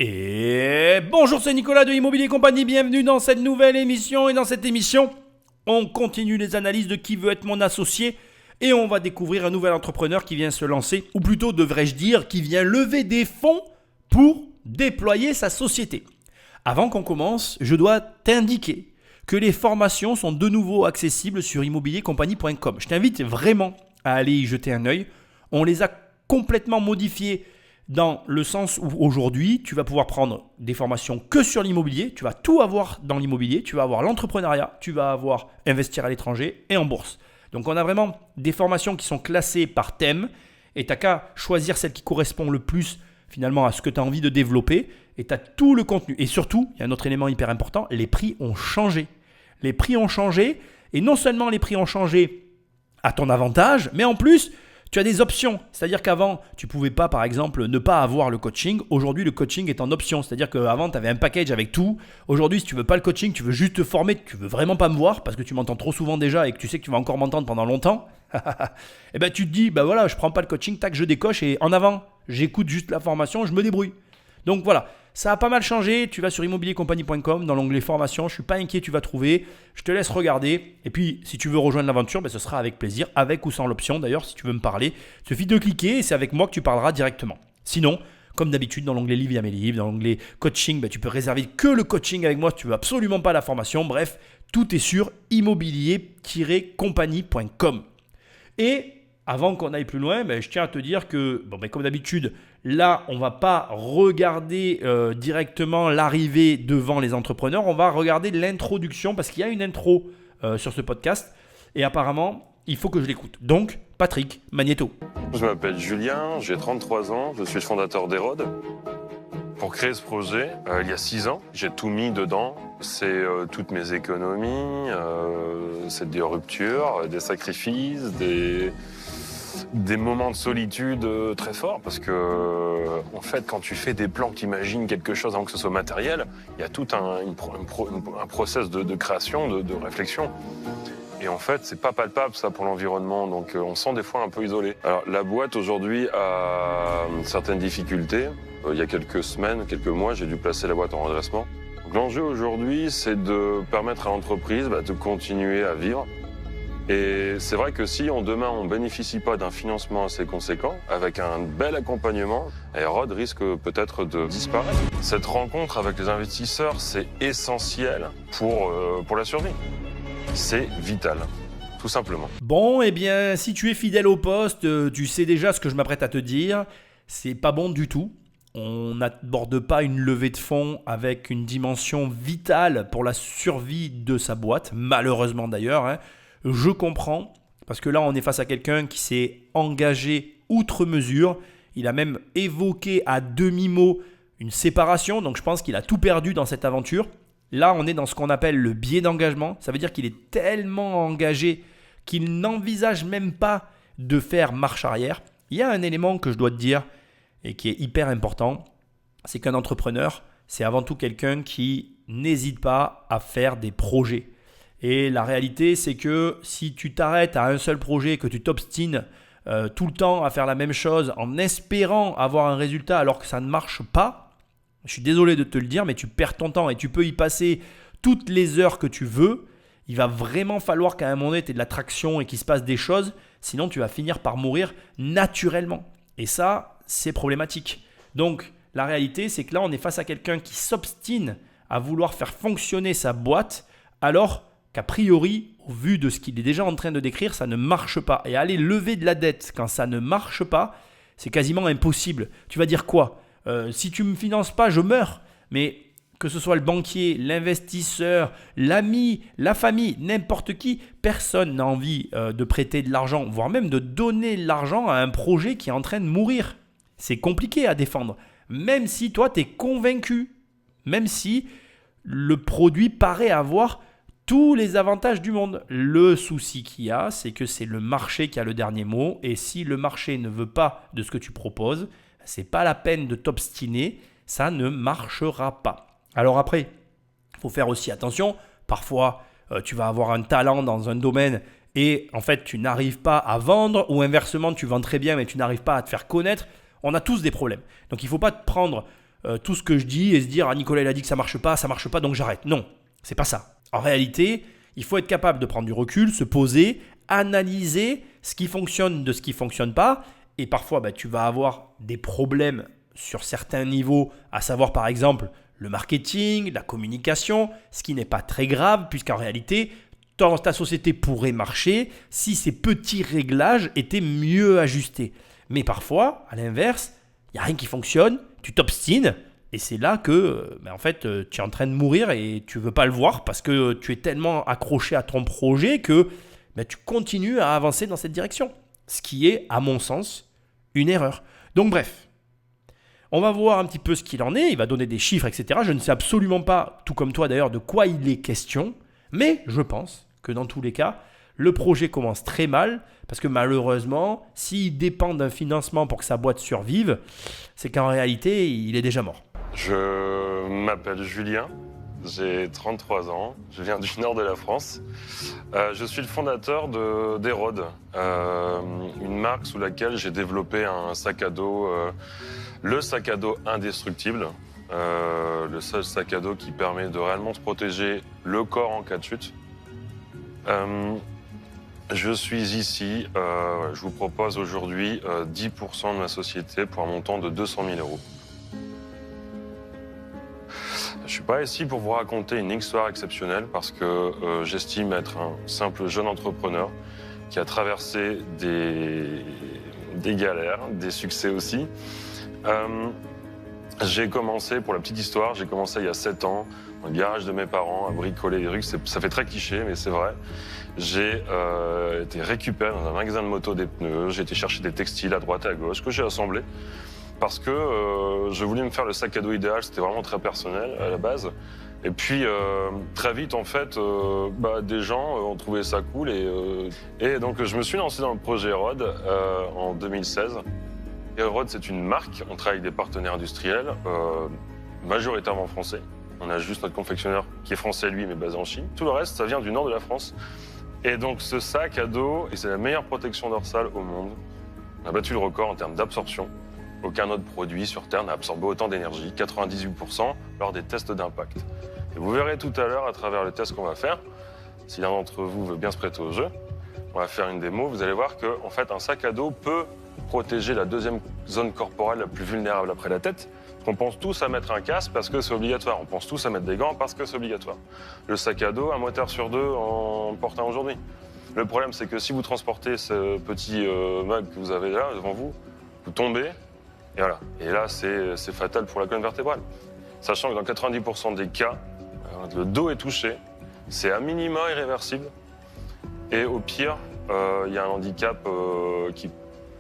Et bonjour, c'est Nicolas de Immobilier Compagnie, bienvenue dans cette nouvelle émission. Et dans cette émission, on continue les analyses de qui veut être mon associé et on va découvrir un nouvel entrepreneur qui vient se lancer, ou plutôt devrais-je dire, qui vient lever des fonds pour déployer sa société. Avant qu'on commence, je dois t'indiquer que les formations sont de nouveau accessibles sur immobiliercompagnie.com. Je t'invite vraiment à aller y jeter un œil. On les a complètement modifiées dans le sens où aujourd'hui, tu vas pouvoir prendre des formations que sur l'immobilier, tu vas tout avoir dans l'immobilier, tu vas avoir l'entrepreneuriat, tu vas avoir investir à l'étranger et en bourse. Donc on a vraiment des formations qui sont classées par thème et tu n'as qu'à choisir celle qui correspond le plus finalement à ce que tu as envie de développer et tu as tout le contenu. Et surtout, il y a un autre élément hyper important, les prix ont changé. Les prix ont changé et non seulement les prix ont changé à ton avantage, mais en plus, tu as des options, c'est-à-dire qu'avant, tu ne pouvais pas, par exemple, ne pas avoir le coaching. Aujourd'hui, le coaching est en option, c'est-à-dire qu'avant, tu avais un package avec tout. Aujourd'hui, si tu ne veux pas le coaching, tu veux juste te former, tu ne veux vraiment pas me voir parce que tu m'entends trop souvent déjà et que tu sais que tu vas encore m'entendre pendant longtemps, et ben tu te dis, voilà, je ne prends pas le coaching, tac, je décoche et en avant, j'écoute juste la formation, je me débrouille. Donc voilà, ça a pas mal changé. Tu vas sur immobiliercompagnie.com dans l'onglet formation. Je ne suis pas inquiet, tu vas trouver. Je te laisse regarder. Et puis, si tu veux rejoindre l'aventure, ce sera avec plaisir, avec ou sans l'option. D'ailleurs, si tu veux me parler, il suffit de cliquer et c'est avec moi que tu parleras directement. Sinon, comme d'habitude, dans l'onglet livre, il y a mes livres. Dans l'onglet coaching, tu peux réserver que le coaching avec moi si tu veux absolument pas la formation. Bref, tout est sur immobilier-compagnie.com. Et avant qu'on aille plus loin, je tiens à te dire que, comme d'habitude, là, on ne va pas regarder directement l'arrivée devant les entrepreneurs. On va regarder l'introduction parce qu'il y a une intro sur ce podcast. Et apparemment, il faut que je l'écoute. Donc, Patrick Magnéto. Je m'appelle Julien, j'ai 33 ans, je suis le fondateur d'Hérode. Pour créer ce projet, il y a 6 ans, j'ai tout mis dedans. C'est toutes mes économies, c'est des ruptures, des sacrifices, des moments de solitude très forts parce que en fait quand tu fais des plans, que tu imagines quelque chose avant que ce soit matériel, il y a tout un process de création, de réflexion. Et en fait, c'est pas palpable ça pour l'environnement, donc on se sent des fois un peu isolé. Alors la boîte aujourd'hui a certaines difficultés. Il y a quelques semaines, quelques mois, j'ai dû placer la boîte en redressement. Donc, l'enjeu aujourd'hui, c'est de permettre à l'entreprise de continuer à vivre. Et c'est vrai que si demain on ne bénéficie pas d'un financement assez conséquent, avec un bel accompagnement, Hérode risque peut-être de disparaître. Cette rencontre avec les investisseurs, c'est essentiel pour la survie. C'est vital, tout simplement. Bon, si tu es fidèle au poste, tu sais déjà ce que je m'apprête à te dire. C'est pas bon du tout. On n'aborde pas une levée de fonds avec une dimension vitale pour la survie de sa boîte, malheureusement d'ailleurs. Je comprends, parce que là, on est face à quelqu'un qui s'est engagé outre mesure. Il a même évoqué à demi-mot une séparation, donc je pense qu'il a tout perdu dans cette aventure. Là, on est dans ce qu'on appelle le biais d'engagement. Ça veut dire qu'il est tellement engagé qu'il n'envisage même pas de faire marche arrière. Il y a un élément que je dois te dire et qui est hyper important, c'est qu'un entrepreneur, c'est avant tout quelqu'un qui n'hésite pas à faire des projets. Et la réalité, c'est que si tu t'arrêtes à un seul projet, que tu t'obstines tout le temps à faire la même chose en espérant avoir un résultat alors que ça ne marche pas, je suis désolé de te le dire, mais tu perds ton temps et tu peux y passer toutes les heures que tu veux. Il va vraiment falloir qu'à un moment donné, tu aies de la traction et qu'il se passe des choses, sinon tu vas finir par mourir naturellement. Et ça, c'est problématique. Donc, la réalité, c'est que là, on est face à quelqu'un qui s'obstine à vouloir faire fonctionner sa boîte alors qu'a priori, au vu de ce qu'il est déjà en train de décrire, ça ne marche pas. Et aller lever de la dette quand ça ne marche pas, c'est quasiment impossible. Tu vas dire quoi ? Si tu ne me finances pas, je meurs. Mais que ce soit le banquier, l'investisseur, l'ami, la famille, n'importe qui, personne n'a envie de prêter de l'argent, voire même de donner de l'argent à un projet qui est en train de mourir. C'est compliqué à défendre, même si toi, tu es convaincu, même si le produit paraît avoir tous les avantages du monde. Le souci qu'il y a, c'est que c'est le marché qui a le dernier mot. Et si le marché ne veut pas de ce que tu proposes, ce n'est pas la peine de t'obstiner, ça ne marchera pas. Alors après, il faut faire aussi attention. Parfois, tu vas avoir un talent dans un domaine et en fait, tu n'arrives pas à vendre, ou inversement, tu vends très bien mais tu n'arrives pas à te faire connaître. On a tous des problèmes. Donc, il ne faut pas te prendre tout ce que je dis et se dire « Ah, Nicolas, il a dit que ça marche pas, donc j'arrête ». Non, c'est pas ça. En réalité, il faut être capable de prendre du recul, se poser, analyser ce qui fonctionne de ce qui ne fonctionne pas. Et parfois, tu vas avoir des problèmes sur certains niveaux, à savoir par exemple le marketing, la communication, ce qui n'est pas très grave puisqu'en réalité, ta société pourrait marcher si ces petits réglages étaient mieux ajustés. Mais parfois, à l'inverse, il n'y a rien qui fonctionne, tu t'obstines et c'est là que en fait, tu es en train de mourir et tu ne veux pas le voir parce que tu es tellement accroché à ton projet que tu continues à avancer dans cette direction. Ce qui est, à mon sens, une erreur. Donc bref, on va voir un petit peu ce qu'il en est, il va donner des chiffres, etc. Je ne sais absolument pas, tout comme toi d'ailleurs, de quoi il est question, mais je pense que dans tous les cas, le projet commence très mal, parce que malheureusement, s'il dépend d'un financement pour que sa boîte survive, c'est qu'en réalité, il est déjà mort. Je m'appelle Julien, j'ai 33 ans, je viens du nord de la France. Je suis le fondateur d'Erode, une marque sous laquelle j'ai développé un sac à dos, le sac à dos indestructible, le seul sac à dos qui permet de réellement se protéger le corps en cas de chute. Je suis ici, je vous propose aujourd'hui 10% de ma société pour un montant de 200 000 euros. Je ne suis pas ici pour vous raconter une histoire exceptionnelle parce que j'estime être un simple jeune entrepreneur qui a traversé des galères, des succès aussi. J'ai commencé, pour la petite histoire, j'ai commencé il y a 7 ans dans le garage de mes parents à bricoler les rues. Ça fait très cliché, mais c'est vrai. J'ai été récupéré dans un magasin de moto des pneus, j'ai été chercher des textiles à droite et à gauche que j'ai assemblés. Parce que je voulais me faire le sac à dos idéal, c'était vraiment très personnel à la base. Et puis très vite en fait, des gens ont trouvé ça cool et donc je me suis lancé dans le projet Erode en 2016. Erode c'est une marque, on travaille avec des partenaires industriels, majoritairement français. On a juste notre confectionneur qui est français lui mais basé en Chine. Tout le reste ça vient du nord de la France. Et donc ce sac à dos, et c'est la meilleure protection dorsale au monde. On a battu le record en termes d'absorption. Aucun autre produit sur Terre n'a absorbé autant d'énergie, 98% lors des tests d'impact. Et vous verrez tout à l'heure, à travers le test qu'on va faire, si l'un d'entre vous veut bien se prêter au jeu, on va faire une démo, vous allez voir qu'en fait, un sac à dos peut protéger la deuxième zone corporelle la plus vulnérable après la tête. On pense tous à mettre un casque parce que c'est obligatoire, on pense tous à mettre des gants parce que c'est obligatoire. Le sac à dos, un moteur sur deux en porte un aujourd'hui. Le problème, c'est que si vous transportez ce petit mug que vous avez là devant vous, vous tombez, et voilà. Et là, c'est fatal pour la colonne vertébrale. Sachant que dans 90% des cas, le dos est touché, c'est à minima irréversible. Et au pire, il y a un handicap qui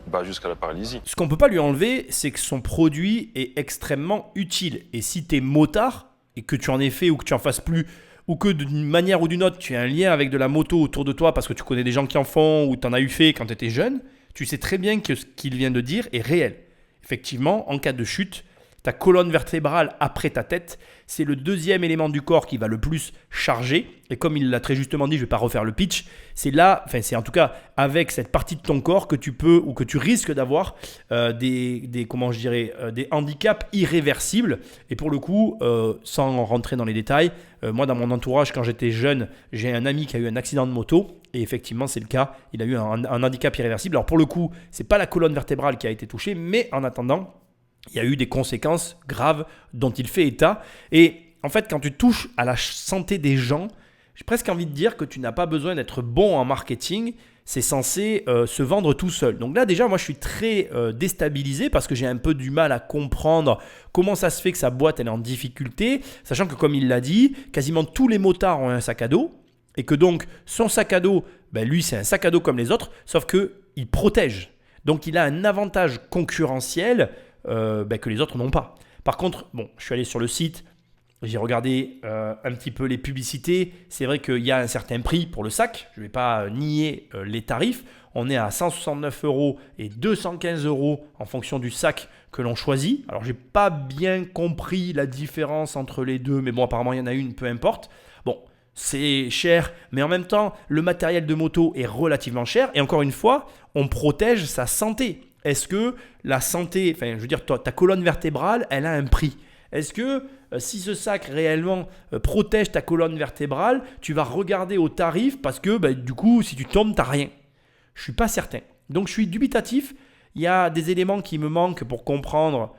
va jusqu'à la paralysie. Ce qu'on ne peut pas lui enlever, c'est que son produit est extrêmement utile. Et si tu es motard, et que tu en aies fait ou que tu en fasses plus, ou que d'une manière ou d'une autre, tu as un lien avec de la moto autour de toi parce que tu connais des gens qui en font ou tu en as eu fait quand tu étais jeune, tu sais très bien que ce qu'il vient de dire est réel. Effectivement, en cas de chute, ta colonne vertébrale après ta tête, c'est le deuxième élément du corps qui va le plus charger. Et comme il l'a très justement dit, je ne vais pas refaire le pitch, c'est là, enfin c'est en tout cas avec cette partie de ton corps que tu peux ou que tu risques d'avoir des handicaps irréversibles. Et pour le coup, sans rentrer dans les détails, moi dans mon entourage, quand j'étais jeune, j'ai un ami qui a eu un accident de moto. Et effectivement, c'est le cas. Il a eu un handicap irréversible. Alors pour le coup, ce n'est pas la colonne vertébrale qui a été touchée, mais en attendant, il y a eu des conséquences graves dont il fait état. Et en fait, quand tu touches à la santé des gens, j'ai presque envie de dire que tu n'as pas besoin d'être bon en marketing. C'est censé se vendre tout seul. Donc là, déjà, moi, je suis très déstabilisé parce que j'ai un peu du mal à comprendre comment ça se fait que sa boîte elle est en difficulté, sachant que, comme il l'a dit, quasiment tous les motards ont un sac à dos. Et que donc, son sac à dos, lui, c'est un sac à dos comme les autres, sauf qu'il protège. Donc, il a un avantage concurrentiel que les autres n'ont pas. Par contre, je suis allé sur le site, j'ai regardé un petit peu les publicités. C'est vrai qu'il y a un certain prix pour le sac. Je ne vais pas nier les tarifs. On est à 169 € et 215 € en fonction du sac que l'on choisit. Alors, je n'ai pas bien compris la différence entre les deux, mais bon, apparemment, il y en a une, peu importe. Bon, c'est cher, mais en même temps, le matériel de moto est relativement cher. Et encore une fois, on protège sa santé. Est-ce que la santé, ta colonne vertébrale, elle a un prix ? Est-ce que si ce sac réellement protège ta colonne vertébrale, tu vas regarder au tarif parce que du coup, si tu tombes, tu n'as rien. Je ne suis pas certain. Donc, je suis dubitatif. Il y a des éléments qui me manquent pour comprendre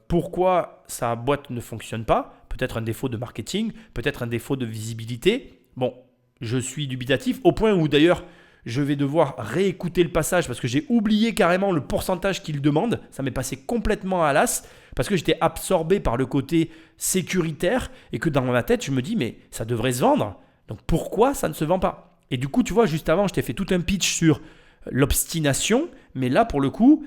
pourquoi sa boîte ne fonctionne pas. Peut-être un défaut de marketing, peut-être un défaut de visibilité. Bon, je suis dubitatif au point où d'ailleurs, je vais devoir réécouter le passage parce que j'ai oublié carrément le pourcentage qu'il demande. Ça m'est passé complètement à l'as parce que j'étais absorbé par le côté sécuritaire et que dans ma tête, je me dis mais ça devrait se vendre. Donc pourquoi ça ne se vend pas? Et du coup, tu vois, juste avant, je t'ai fait tout un pitch sur l'obstination. Mais là, pour le coup,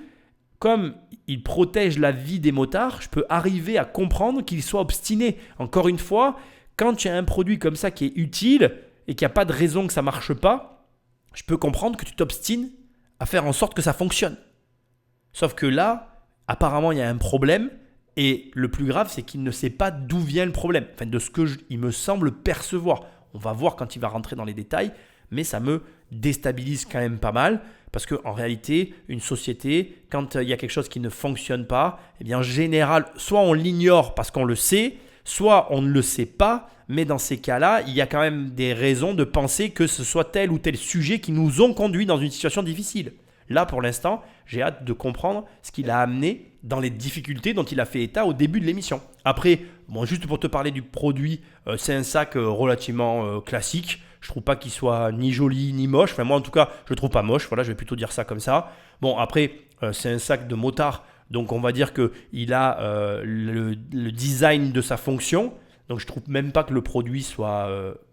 comme il protège la vie des motards, je peux arriver à comprendre qu'il soit obstiné. Encore une fois, quand tu as un produit comme ça qui est utile et qu'il n'y a pas de raison que ça ne marche pas, je peux comprendre que tu t'obstines à faire en sorte que ça fonctionne. Sauf que là, apparemment, il y a un problème et le plus grave, c'est qu'il ne sait pas d'où vient le problème. Enfin, de ce il me semble percevoir. On va voir quand il va rentrer dans les détails, mais ça me déstabilise quand même pas mal parce qu'en réalité, une société, quand il y a quelque chose qui ne fonctionne pas, eh bien, en général, soit on l'ignore parce qu'on le sait, soit on ne le sait pas, mais dans ces cas-là, il y a quand même des raisons de penser que ce soit tel ou tel sujet qui nous ont conduits dans une situation difficile. Là, pour l'instant, j'ai hâte de comprendre ce qu'il a amené dans les difficultés dont il a fait état au début de l'émission. Après, juste pour te parler du produit, c'est un sac relativement classique. Je ne trouve pas qu'il soit ni joli ni moche. Enfin, moi, en tout cas, je ne le trouve pas moche. Voilà, je vais plutôt dire ça comme ça. Bon, après, c'est un sac de motard. Donc, on va dire qu'il a le design de sa fonction. Donc, je ne trouve même pas que le produit soit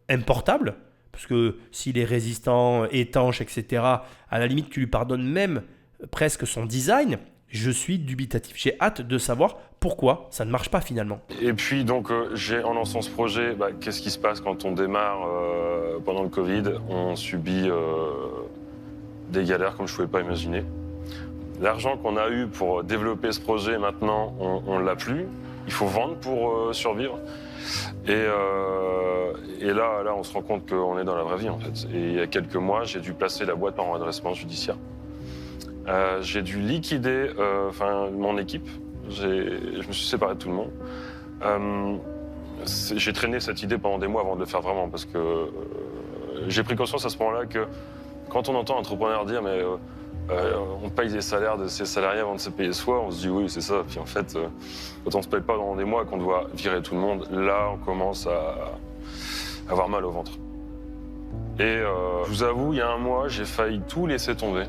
importable. Parce que s'il est résistant, étanche, etc., à la limite, tu lui pardonnes même presque son design. Je suis dubitatif. J'ai hâte de savoir pourquoi ça ne marche pas finalement. Et puis, donc, en lançant ce projet, qu'est-ce qui se passe quand on démarre pendant le Covid? On subit des galères comme je ne pouvais pas imaginer. L'argent qu'on a eu pour développer ce projet, maintenant, on ne l'a plus. Il faut vendre pour survivre. Et là, on se rend compte qu'on est dans la vraie vie, en fait. Et il y a quelques mois, j'ai dû placer la boîte par redressement judiciaire. J'ai dû liquider mon équipe. Je me suis séparé de tout le monde. J'ai traîné cette idée pendant des mois avant de le faire vraiment, parce que j'ai pris conscience à ce moment-là que quand on entend un entrepreneur dire mais on paye les salaires de ses salariés avant de se payer soi, on se dit oui, c'est ça. Puis en fait, quand on se paye pas dans des mois, qu'on doit virer tout le monde, là, on commence à avoir mal au ventre. Et je vous avoue, il y a un mois, j'ai failli tout laisser tomber,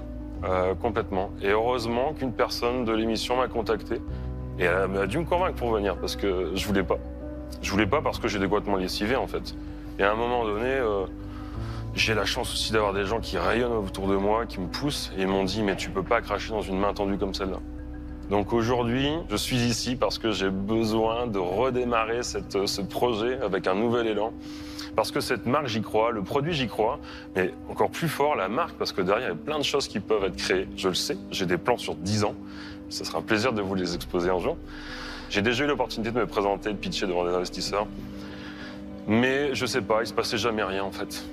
complètement. Et heureusement qu'une personne de l'émission m'a contacté. Et elle a dû me convaincre pour venir, parce que je voulais pas. Je voulais pas parce que j'ai complètement lessivé, en fait. Et à un moment donné, j'ai la chance aussi d'avoir des gens qui rayonnent autour de moi, qui me poussent, et ils m'ont dit « mais tu peux pas cracher dans une main tendue comme celle-là ». Donc aujourd'hui, je suis ici parce que j'ai besoin de redémarrer ce projet avec un nouvel élan. Parce que cette marque, j'y crois, le produit, j'y crois, mais encore plus fort, la marque, parce que derrière, il y a plein de choses qui peuvent être créées. Je le sais, j'ai des plans sur 10 ans. Ce sera un plaisir de vous les exposer un jour. J'ai déjà eu l'opportunité de me présenter, de pitcher devant des investisseurs. Mais je sais pas, il se passait jamais rien, en fait.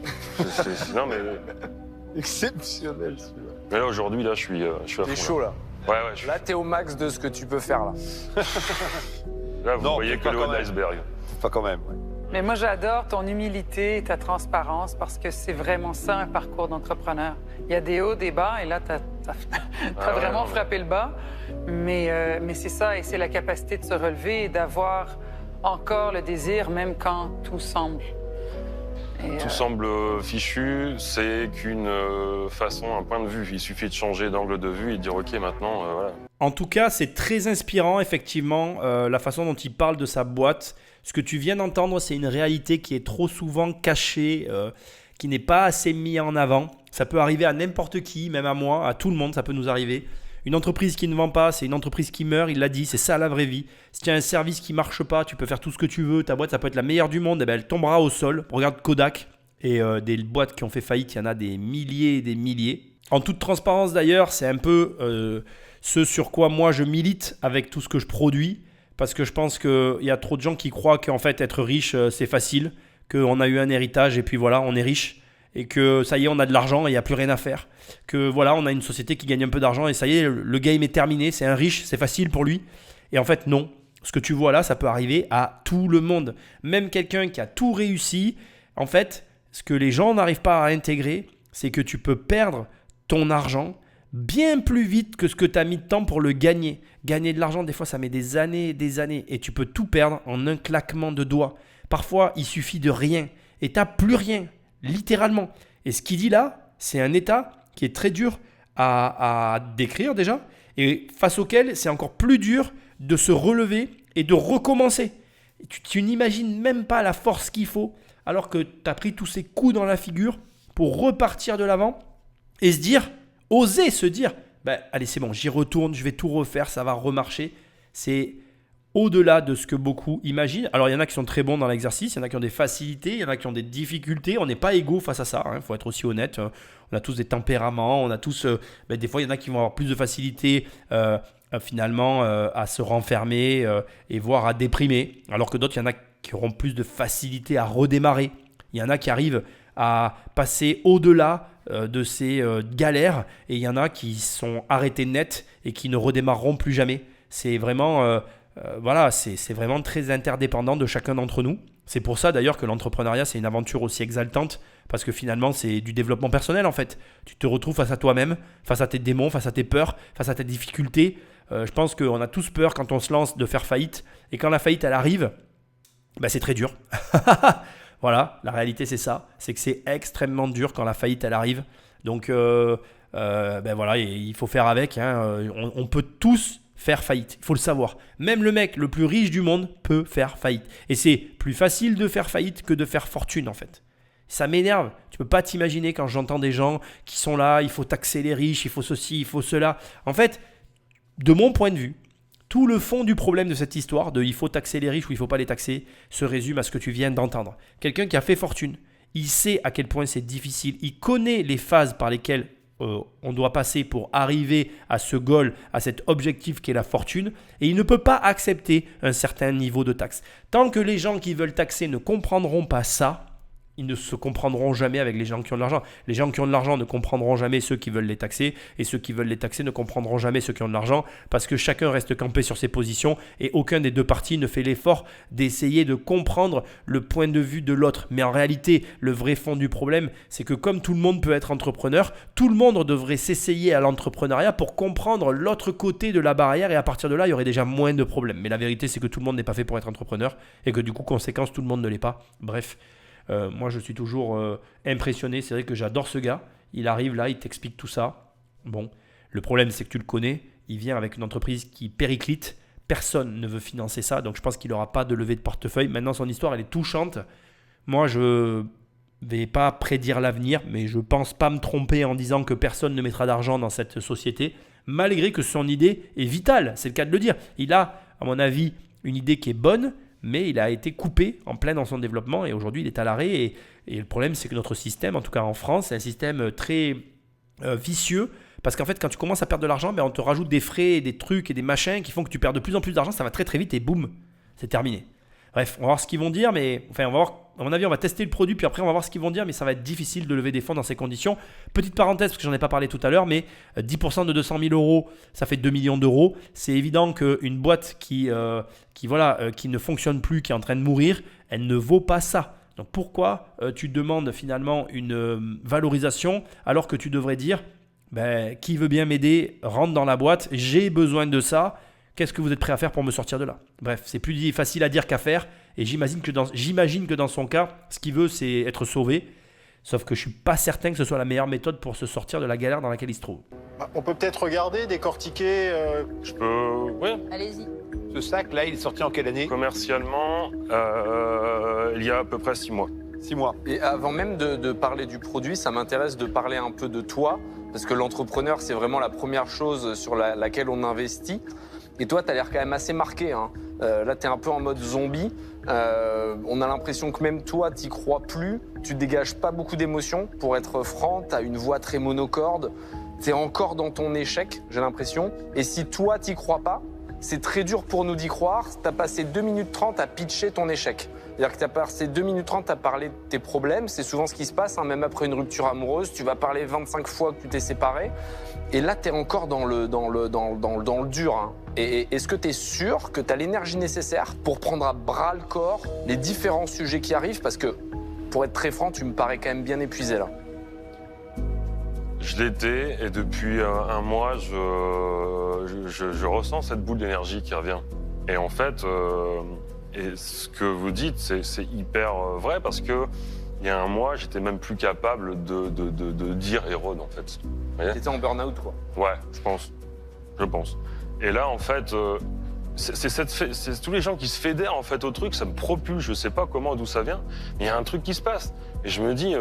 Non, mais... Exceptionnel, celui-là. Mais là, aujourd'hui, je suis à fond. T'es chaud, là. Ouais, Là, t'es au max de ce que tu peux faire, là. Là, vous voyez que le haut de l'iceberg. Pas quand même, ouais. Mais moi, j'adore ton humilité et ta transparence parce que c'est vraiment ça, un parcours d'entrepreneur. Il y a des hauts, des bas, et là, t'as vraiment frappé le bas. Mais c'est ça, et c'est la capacité de se relever et d'avoir encore le désir, même quand tout semble. Tout semble fichu, c'est qu'une façon, un point de vue. Il suffit de changer d'angle de vue et de dire « ok, maintenant, voilà ». En tout cas, c'est très inspirant, effectivement, la façon dont il parle de sa boîte. Ce que tu viens d'entendre, c'est une réalité qui est trop souvent cachée, qui n'est pas assez mise en avant. Ça peut arriver à n'importe qui, même à moi, à tout le monde, ça peut nous arriver. Une entreprise qui ne vend pas, c'est une entreprise qui meurt, il l'a dit, c'est ça la vraie vie. Si tu as un service qui ne marche pas, tu peux faire tout ce que tu veux, ta boîte, ça peut être la meilleure du monde, et bien elle tombera au sol. Regarde Kodak et des boîtes qui ont fait faillite, il y en a des milliers et des milliers. En toute transparence d'ailleurs, c'est un peu ce sur quoi moi je milite avec tout ce que je produis. Parce que je pense qu'il y a trop de gens qui croient qu'en fait être riche c'est facile, qu'on a eu un héritage et puis voilà on est riche et que ça y est on a de l'argent et il n'y a plus rien à faire. Que voilà on a une société qui gagne un peu d'argent et ça y est le game est terminé, c'est un riche, c'est facile pour lui. Et en fait non, Ce que tu vois là, ça peut arriver à tout le monde. Même quelqu'un qui a tout réussi, en fait, ce que les gens n'arrivent pas à intégrer, c'est que tu peux perdre ton argent bien plus vite que ce que tu as mis de temps pour le gagner. Gagner de l'argent, des fois, ça met des années et tu peux tout perdre en un claquement de doigts. Parfois, il suffit de rien et tu n'as plus rien, littéralement. Et ce qu'il dit là, c'est un état qui est très dur à décrire déjà et face auquel c'est encore plus dur de se relever et de recommencer. Tu n'imagines même pas la force qu'il faut alors que tu as pris tous ces coups dans la figure pour repartir de l'avant et oser se dire, allez c'est bon, j'y retourne, je vais tout refaire, ça va remarcher. C'est au-delà de ce que beaucoup imaginent. Alors il y en a qui sont très bons dans l'exercice, il y en a qui ont des facilités, il y en a qui ont des difficultés. On n'est pas égaux face à ça, il faut être aussi honnête. On a tous des tempéraments, on a tous, des fois il y en a qui vont avoir plus de facilité finalement à se renfermer et voire à déprimer. Alors que d'autres, il y en a qui auront plus de facilité à redémarrer. Il y en a qui arrivent à passer au-delà de ces galères et il y en a qui sont arrêtés net et qui ne redémarreront plus jamais. C'est vraiment, c'est vraiment très interdépendant de chacun d'entre nous. C'est pour ça d'ailleurs que l'entrepreneuriat, c'est une aventure aussi exaltante parce que finalement, c'est du développement personnel en fait. Tu te retrouves face à toi-même, face à tes démons, face à tes peurs, face à tes difficultés. Je pense qu'on a tous peur quand on se lance de faire faillite et quand la faillite elle arrive, c'est très dur. Voilà, la réalité c'est ça, c'est que c'est extrêmement dur quand la faillite elle arrive. Donc voilà, il faut faire avec. On peut tous faire faillite, il faut le savoir. Même le mec le plus riche du monde peut faire faillite. Et c'est plus facile de faire faillite que de faire fortune en fait. Ça m'énerve. Tu peux pas t'imaginer quand j'entends des gens qui sont là, il faut taxer les riches, il faut ceci, il faut cela. En fait, de mon point de vue, tout le fond du problème de cette histoire de il faut taxer les riches ou il ne faut pas les taxer se résume à ce que tu viens d'entendre. Quelqu'un qui a fait fortune, il sait à quel point c'est difficile, il connaît les phases par lesquelles on doit passer pour arriver à ce goal, à cet objectif qui est la fortune et il ne peut pas accepter un certain niveau de taxe. Tant que les gens qui veulent taxer ne comprendront pas ça, ils ne se comprendront jamais avec les gens qui ont de l'argent. Les gens qui ont de l'argent ne comprendront jamais ceux qui veulent les taxer et ceux qui veulent les taxer ne comprendront jamais ceux qui ont de l'argent parce que chacun reste campé sur ses positions et aucun des deux partis ne fait l'effort d'essayer de comprendre le point de vue de l'autre. Mais en réalité, le vrai fond du problème, c'est que comme tout le monde peut être entrepreneur, tout le monde devrait s'essayer à l'entrepreneuriat pour comprendre l'autre côté de la barrière et à partir de là, il y aurait déjà moins de problèmes. Mais la vérité, c'est que tout le monde n'est pas fait pour être entrepreneur et que du coup, conséquence, tout le monde ne l'est pas. Bref. Moi, je suis toujours impressionné. C'est vrai que j'adore ce gars. Il arrive là, il t'explique tout ça. Bon, le problème, c'est que tu le connais. Il vient avec une entreprise qui périclite. Personne ne veut financer ça. Donc, je pense qu'il n'aura pas de levée de portefeuille. Maintenant, son histoire, elle est touchante. Moi, je vais pas prédire l'avenir, mais je pense pas me tromper en disant que personne ne mettra d'argent dans cette société, malgré que son idée est vitale. C'est le cas de le dire. Il a, à mon avis, une idée qui est bonne, mais il a été coupé en plein dans son développement et aujourd'hui il est à l'arrêt et le problème c'est que notre système, en tout cas en France, c'est un système très vicieux parce qu'en fait quand tu commences à perdre de l'argent, on te rajoute des frais, des trucs et des machins qui font que tu perds de plus en plus d'argent, ça va très très vite et boum, c'est terminé. Bref, on va voir ce qu'ils vont dire, mais enfin on va voir, à mon avis on va tester le produit puis après on va voir ce qu'ils vont dire, mais ça va être difficile de lever des fonds dans ces conditions. Petite parenthèse parce que j'en ai pas parlé tout à l'heure, mais 10% de 200 000 euros, ça fait 2 millions d'euros. C'est évident qu'une boîte qui ne fonctionne plus, qui est en train de mourir, elle ne vaut pas ça. Donc pourquoi tu demandes finalement une valorisation alors que tu devrais dire qui veut bien m'aider, rentre dans la boîte, j'ai besoin de ça. Qu'est-ce que vous êtes prêt à faire pour me sortir de là? Bref, c'est plus facile à dire qu'à faire. Et j'imagine que dans son cas, ce qu'il veut, c'est être sauvé. Sauf que je ne suis pas certain que ce soit la meilleure méthode pour se sortir de la galère dans laquelle il se trouve. On peut peut-être regarder, décortiquer. Je peux... Oui. Allez-y. Ce sac, là, il est sorti en quelle année? Commercialement, il y a à peu près 6 mois. 6 mois. Et avant même de parler du produit, ça m'intéresse de parler un peu de toi, parce que l'entrepreneur, c'est vraiment la première chose sur laquelle on investit. Et toi, tu as l'air quand même assez marqué. Là, tu es un peu en mode zombie. On a l'impression que même toi, tu n'y crois plus. Tu dégages pas beaucoup d'émotions. Pour être franc, tu as une voix très monocorde. Tu es encore dans ton échec, j'ai l'impression. Et si toi, tu n'y crois pas, c'est très dur pour nous d'y croire. Tu as passé 2 minutes 30 à pitcher ton échec. C'est-à-dire que tu as passé 2 minutes 30 à parler de tes problèmes. C'est souvent ce qui se passe, hein, même après une rupture amoureuse. Tu vas parler 25 fois que tu t'es séparé. Et là, tu es encore dans le dur. Hein. Et est-ce que tu es sûr que tu as l'énergie nécessaire pour prendre à bras le corps les différents sujets qui arrivent? Parce que, pour être très franc, tu me parais quand même bien épuisé là. Je l'étais et depuis un mois, je ressens cette boule d'énergie qui revient. Et en fait, et ce que vous dites, c'est hyper vrai parce que il y a un mois, j'étais même plus capable de dire Hérode, en fait. Tu étais en burn-out, quoi. Ouais, je pense. Et là, en fait, c'est tous les gens qui se fédèrent en fait au truc, ça me propulse, je sais pas comment, d'où ça vient, mais il y a un truc qui se passe. Et je me dis,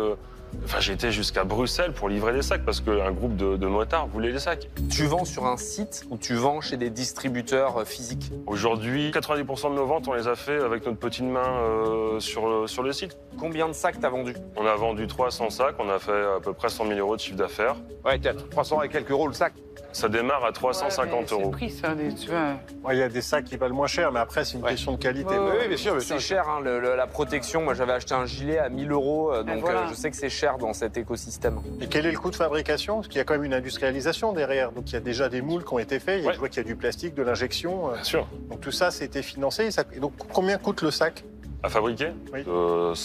j'étais jusqu'à Bruxelles pour livrer des sacs parce qu'un groupe de motards voulait les sacs. Tu vends sur un site ou tu vends chez des distributeurs physiques? Aujourd'hui, 90% de nos ventes, on les a fait avec notre petite main sur le site. Combien de sacs t'as vendu? On a vendu 300 sacs, on a fait à peu près 100 000 € de chiffre d'affaires. Ouais, t'as 300 et quelques euros le sac. Ça démarre à 350 €. C'est €. le prix, ça, tu vois. Il y a des sacs qui valent moins cher, mais après, c'est une question de qualité. Ouais. Oui, bien sûr. C'est cher, hein, la protection. Moi, j'avais acheté un gilet à 1 000 €, donc voilà. je sais que c'est cher dans cet écosystème. Et quel est le coût de fabrication? Parce qu'il y a quand même une industrialisation derrière. Donc il y a déjà des moules qui ont été faits. Je vois qu'il y a du plastique, de l'injection. Bien sûr. Donc tout ça, c'était financé. Et donc combien coûte le sac? À fabriquer, Oui.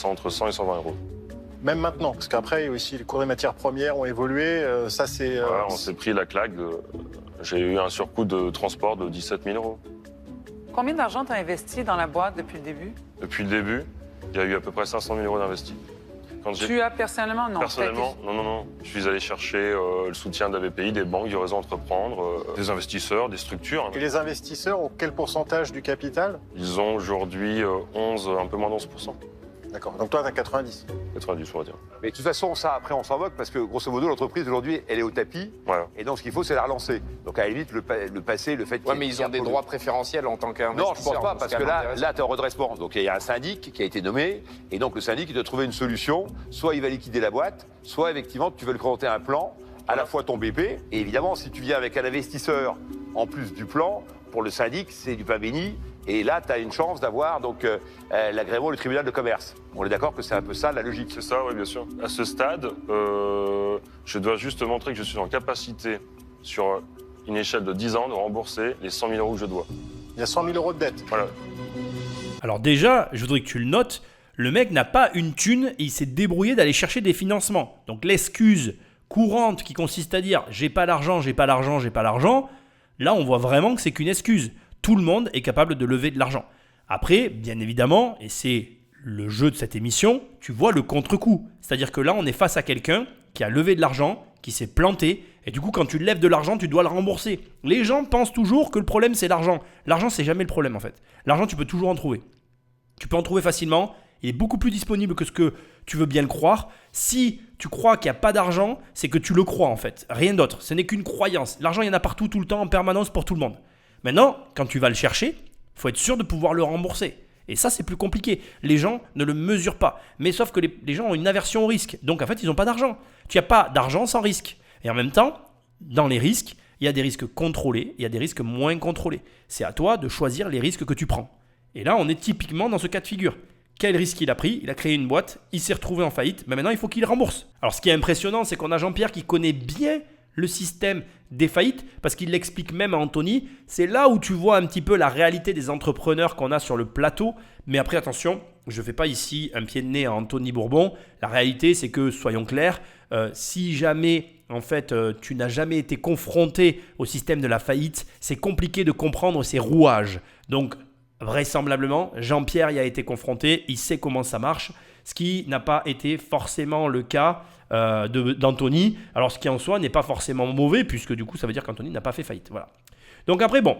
entre 100 et 120 €. Même maintenant, parce qu'après aussi les cours des matières premières ont évolué. Ça, c'est. Voilà, on s'est pris la claque. J'ai eu un surcoût de transport de 17 000 €. Combien d'argent t'as investi dans la boîte depuis le début? Depuis le début, il y a eu à peu près 500 000 € d'investis. Tu as personnellement? Non. Personnellement, non. Je suis allé chercher le soutien de la BPI, des banques, du réseau Entreprendre, des investisseurs, des structures. Et les investisseurs ont quel pourcentage du capital? Ils ont aujourd'hui 11, un peu moins d'11%. D'accord. Donc toi, tu as 90. 90, on va dire. Mais de toute façon, ça, après, on s'en moque parce que, grosso modo, l'entreprise, aujourd'hui, elle est au tapis. Voilà. Et donc, ce qu'il faut, c'est la relancer. Donc, à la limite, le passé, le fait qu'il y Ouais, ait mais ils ont des droits préférentiels en tant qu'investisseurs. Non, je pense pas, parce que là, tu es en redressement. Donc, il y a un syndic qui a été nommé. Et donc, le syndic, il doit trouver une solution. Soit il va liquider la boîte, soit, effectivement, tu veux lui présenter un plan, à la fois ton BP. Et évidemment, si tu viens avec un investisseur en plus du plan, pour le syndic, c'est du pain béni. Et là, tu as une chance d'avoir donc l'agrément du tribunal de commerce. On est d'accord que c'est un peu ça la logique. C'est ça, oui, bien sûr. À ce stade, je dois juste montrer que je suis en capacité, sur une échelle de 10 ans, de rembourser les 100 000 € que je dois. Il y a 100 000 € de dette. Voilà. Alors déjà, je voudrais que tu le notes, le mec n'a pas une thune et il s'est débrouillé d'aller chercher des financements. Donc l'excuse courante qui consiste à dire « j'ai pas l'argent, j'ai pas l'argent, j'ai pas l'argent », là on voit vraiment que c'est qu'une excuse. Tout le monde est capable de lever de l'argent. Après, bien évidemment, et c'est le jeu de cette émission, tu vois le contre-coup. C'est-à-dire que là, on est face à quelqu'un qui a levé de l'argent, qui s'est planté, et du coup, quand tu lèves de l'argent, tu dois le rembourser. Les gens pensent toujours que le problème, c'est l'argent. L'argent, c'est jamais le problème, en fait. L'argent, tu peux toujours en trouver. Tu peux en trouver facilement. Il est beaucoup plus disponible que ce que tu veux bien le croire. Si tu crois qu'il n'y a pas d'argent, c'est que tu le crois, en fait. Rien d'autre. Ce n'est qu'une croyance. L'argent, il y en a partout, tout le temps, en permanence, pour tout le monde. Maintenant, quand tu vas le chercher, il faut être sûr de pouvoir le rembourser. Et ça, c'est plus compliqué. Les gens ne le mesurent pas. Mais sauf que les gens ont une aversion au risque. Donc, en fait, ils n'ont pas d'argent. Tu n'as pas d'argent sans risque. Et en même temps, dans les risques, il y a des risques contrôlés, il y a des risques moins contrôlés. C'est à toi de choisir les risques que tu prends. Et là, on est typiquement dans ce cas de figure. Quel risque il a pris? Il a créé une boîte, il s'est retrouvé en faillite, mais maintenant, il faut qu'il rembourse. Alors, ce qui est impressionnant, c'est qu'on a Jean-Pierre qui connaît bien le système des faillites, parce qu'il l'explique même à Anthony. C'est là où tu vois un petit peu la réalité des entrepreneurs qu'on a sur le plateau. Mais après, attention, je ne fais pas ici un pied de nez à Anthony Bourbon. La réalité, c'est que, soyons clairs, si jamais, en fait, tu n'as jamais été confronté au système de la faillite, c'est compliqué de comprendre ses rouages. Donc, vraisemblablement, Jean-Pierre y a été confronté, il sait comment ça marche, ce qui n'a pas été forcément le cas d'Anthony. Alors ce qui en soi n'est pas forcément mauvais, puisque du coup ça veut dire qu'Anthony n'a pas fait faillite. Voilà. Donc après, bon,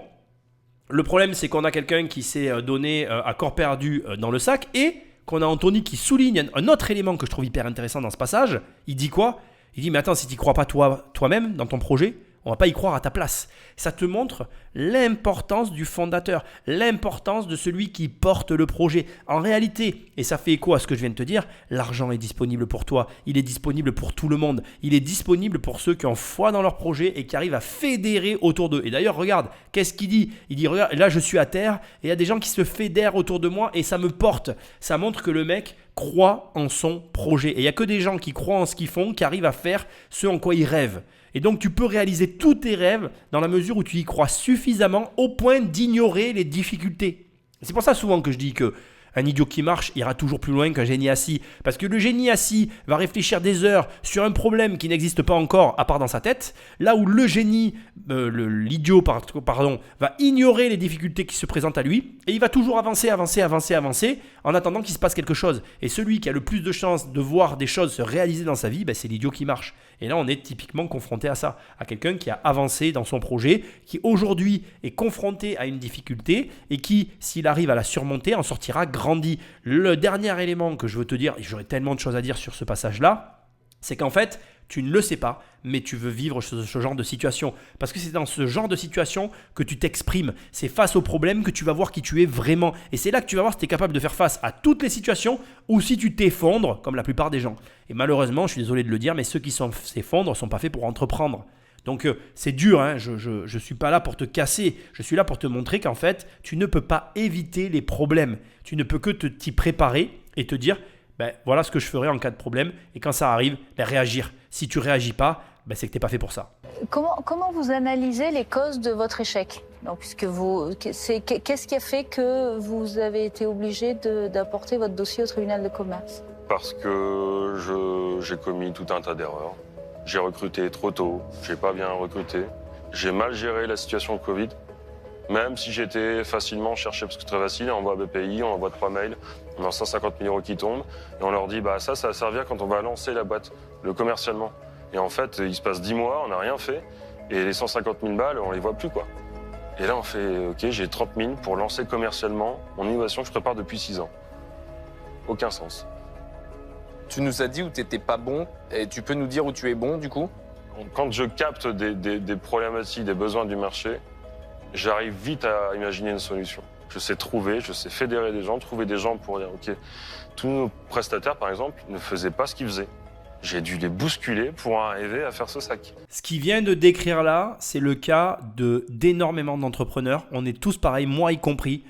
le problème c'est qu'on a quelqu'un qui s'est donné à corps perdu dans le sac, et qu'on a Anthony qui souligne un autre élément que je trouve hyper intéressant dans ce passage. Il dit quoi? Il dit, mais attends, si tu n'y crois pas toi-même dans ton projet, On va pas y croire à ta place. Ça te montre l'importance du fondateur, l'importance de celui qui porte le projet. En réalité, et ça fait écho à ce que je viens de te dire, l'argent est disponible pour toi. Il est disponible pour tout le monde. Il est disponible pour ceux qui ont foi dans leur projet et qui arrivent à fédérer autour d'eux. Et d'ailleurs, regarde, qu'est-ce qu'il dit ? Il dit, regarde, là je suis à terre et il y a des gens qui se fédèrent autour de moi et ça me porte. Ça montre que le mec croit en son projet. Et il n'y a que des gens qui croient en ce qu'ils font, qui arrivent à faire ce en quoi ils rêvent. Et donc, tu peux réaliser tous tes rêves dans la mesure où tu y crois suffisamment au point d'ignorer les difficultés. C'est pour ça souvent que je dis que un idiot qui marche ira toujours plus loin qu'un génie assis. Parce que le génie assis va réfléchir des heures sur un problème qui n'existe pas encore à part dans sa tête. Là où le génie, l'idiot, va ignorer les difficultés qui se présentent à lui. Et il va toujours avancer en attendant qu'il se passe quelque chose. Et celui qui a le plus de chances de voir des choses se réaliser dans sa vie, c'est l'idiot qui marche. Et là, on est typiquement confronté à ça. À quelqu'un qui a avancé dans son projet, qui aujourd'hui est confronté à une difficulté et qui, s'il arrive à la surmonter, en sortira grandi. Le dernier élément que je veux te dire, et j'aurais tellement de choses à dire sur ce passage-là, c'est qu'en fait, tu ne le sais pas, mais tu veux vivre ce genre de situation. Parce que c'est dans ce genre de situation que tu t'exprimes. C'est face au problème que tu vas voir qui tu es vraiment. Et c'est là que tu vas voir si tu es capable de faire face à toutes les situations ou si tu t'effondres, comme la plupart des gens. Et malheureusement, je suis désolé de le dire, mais ceux qui s'effondrent ne sont pas faits pour entreprendre. Donc c'est dur, hein. Je ne suis pas là pour te casser. Je suis là pour te montrer qu'en fait, tu ne peux pas éviter les problèmes. Tu ne peux que t'y préparer et te dire, voilà ce que je ferai en cas de problème. Et quand ça arrive, réagir. Si tu ne réagis pas, c'est que tu n'es pas fait pour ça. Comment vous analysez les causes de votre échec ? Donc, qu'est-ce qui a fait que vous avez été obligé d'apporter votre dossier au tribunal de commerce ? Parce que j'ai commis tout un tas d'erreurs. J'ai recruté trop tôt, j'ai pas bien recruté. J'ai mal géré la situation Covid. Même si j'étais facilement cherché, parce que c'est très facile, on envoie à BPI, on envoie 3 mails, on a 150 000 € qui tombent, et on leur dit ça va servir quand on va lancer la boîte, le commercialement. Et en fait, il se passe 10 mois, on n'a rien fait, et les 150 000 balles, on les voit plus, quoi. Et là, on fait, ok, j'ai 30 000 pour lancer commercialement mon innovation que je prépare depuis 6 ans. Aucun sens. Tu nous as dit où tu n'étais pas bon, et tu peux nous dire où tu es bon, du coup ? Quand je capte des problématiques, des besoins du marché, j'arrive vite à imaginer une solution. Je sais trouver, je sais fédérer des gens, trouver des gens pour dire, ok, tous nos prestataires, par exemple, ne faisaient pas ce qu'ils faisaient. J'ai dû les bousculer pour arriver à faire ce sac. Ce qu'il vient de décrire là, c'est le cas d'énormément d'entrepreneurs. On est tous pareils, moi y compris.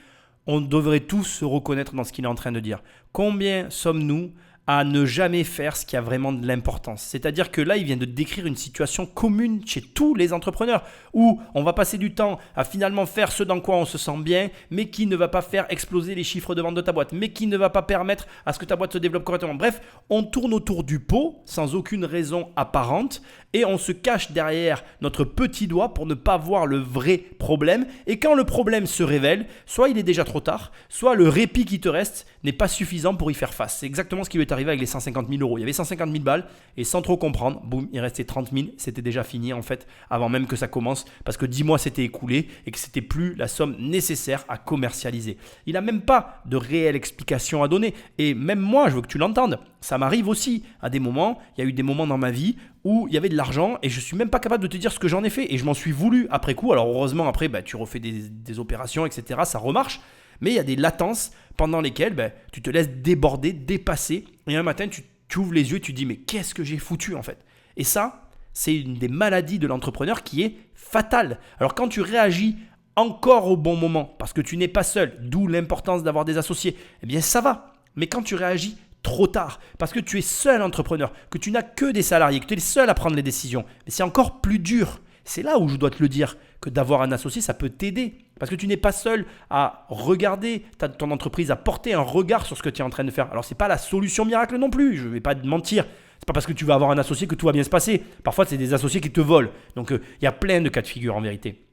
On devrait tous se reconnaître dans ce qu'il est en train de dire. Combien sommes-nous à ne jamais faire ce qui a vraiment de l'importance. C'est-à-dire que là, il vient de décrire une situation commune chez tous les entrepreneurs où on va passer du temps à finalement faire ce dans quoi on se sent bien, mais qui ne va pas faire exploser les chiffres de vente de ta boîte, mais qui ne va pas permettre à ce que ta boîte se développe correctement. Bref, on tourne autour du pot sans aucune raison apparente et on se cache derrière notre petit doigt pour ne pas voir le vrai problème. Et quand le problème se révèle, soit il est déjà trop tard, soit le répit qui te reste n'est pas suffisant pour y faire face. C'est exactement ce qui lui est arrivé avec les 150 000 €. Il y avait 150 000 balles et sans trop comprendre, boum, il restait 30 000. C'était déjà fini en fait avant même que ça commence parce que 10 mois s'étaient écoulés et que c'était plus la somme nécessaire à commercialiser. Il n'a même pas de réelle explication à donner. Et même moi, je veux que tu l'entendes. Ça m'arrive aussi à des moments. Il y a eu des moments dans ma vie où il y avait de l'argent et je ne suis même pas capable de te dire ce que j'en ai fait. Et je m'en suis voulu après coup. Alors heureusement, après, tu refais des opérations, etc. Ça remarche. Mais il y a des latences pendant lesquelles tu te laisses déborder, dépasser. Et un matin, tu ouvres les yeux et tu te dis « Mais qu'est-ce que j'ai foutu en fait ?» Et ça, c'est une des maladies de l'entrepreneur qui est fatale. Alors quand tu réagis encore au bon moment, parce que tu n'es pas seul, d'où l'importance d'avoir des associés, eh bien ça va. Mais quand tu réagis trop tard, parce que tu es seul entrepreneur, que tu n'as que des salariés, que tu es le seul à prendre les décisions, mais c'est encore plus dur. C'est là où je dois te le dire, que d'avoir un associé, ça peut t'aider. Parce que tu n'es pas seul à regarder ton entreprise, à porter un regard sur ce que tu es en train de faire. Alors, ce n'est pas la solution miracle non plus, je ne vais pas te mentir. Ce n'est pas parce que tu vas avoir un associé que tout va bien se passer. Parfois, c'est des associés qui te volent. Donc, il y a plein de cas de figure en vérité.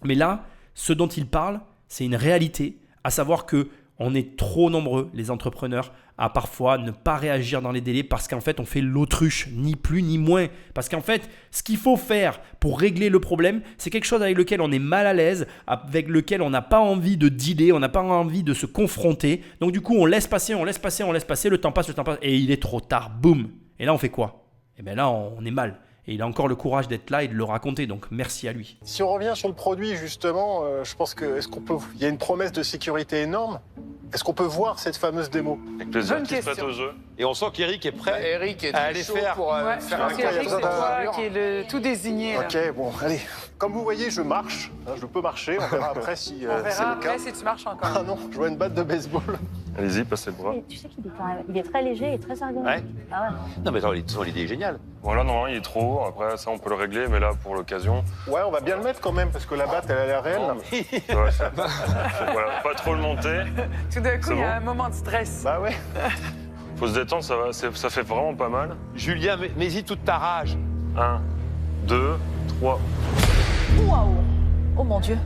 Mais là, ce dont il parle, c'est une réalité, à savoir que on est trop nombreux, les entrepreneurs, à parfois ne pas réagir dans les délais parce qu'en fait, on fait l'autruche, ni plus ni moins. Parce qu'en fait, ce qu'il faut faire pour régler le problème, c'est quelque chose avec lequel on est mal à l'aise, avec lequel on n'a pas envie de dealer, on n'a pas envie de se confronter. Donc du coup, on laisse passer, le temps passe, et il est trop tard, boum. Et là, on fait quoi ? Et bien là, on est mal. et il a encore le courage d'être là et de le raconter, donc merci à lui. Si on revient sur le produit, justement, je pense que il y a une promesse de sécurité énorme. Est-ce qu'on peut voir cette fameuse démo? Avec plaisir, Bonne qui se prête question. au jeu. Et on sent qu'Eric est prêt Eric est à aller chaud faire. pour Ouais, faire je un pense qu'Eric, c'est toi qui est le tout désigné. Là. Ok, bon, allez. Comme vous voyez, je marche. Je peux marcher. On verra après si On c'est verra le cas. après si tu marches encore. Ah non, je vois une batte de baseball. Allez-y, passez le bras. Tu sais qu'il est quand même, il est très léger et très ergonomique. Ouais. Ah ouais. Non, mais attends, de toute façon, l'idée est géniale. Voilà, non, il est trop haut. Après, ça, on peut le régler, mais là, pour l'occasion, Ouais, on va bien le mettre quand même, parce que la batte, elle a l'air réelle. là. ouais, voilà, pas trop le monter. Tout d'un coup, C'est il y a bon un moment de stress. Bah ouais. Faut se détendre, ça fait vraiment pas mal. Julien, mets-y toute ta rage. 1, 2, 3. Waouh. Oh mon Dieu.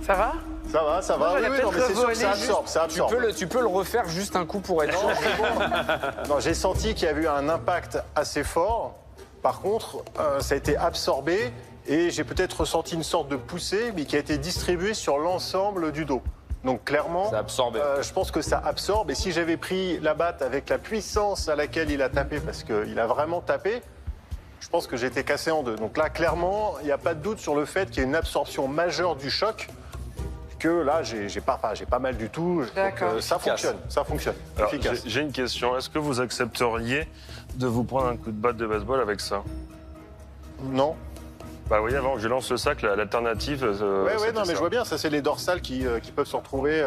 Ça va? Ça va. Moi, Oui, j'aurais oui, non, mais c'est sûr que peut-être ça absorbe, ça absorbe. Tu peux le refaire juste un coup pour être Non, sûr. c'est bon. Non, j'ai senti qu'il y avait eu un impact assez fort. Par contre, ça a été absorbé et j'ai peut-être ressenti une sorte de poussée, mais qui a été distribuée sur l'ensemble du dos. Donc clairement, Ça a absorbé. je pense que ça absorbe. Et si j'avais pris la batte avec la puissance à laquelle il a tapé, parce qu'il a vraiment tapé, je pense que j'étais cassé en deux. Donc là, clairement, il n'y a pas de doute sur le fait qu'il y a une absorption majeure du choc. Que là, j'ai pas mal du tout. Donc, D'accord. ça fonctionne. Alors, Efficace. j'ai une question. Est-ce que vous accepteriez de vous prendre un coup de batte de baseball avec ça? Non. Bah oui, avant que je lance le sac, l'alternative. Ouais, c'était non, mais ça. je vois bien, ça c'est les dorsales qui peuvent se retrouver.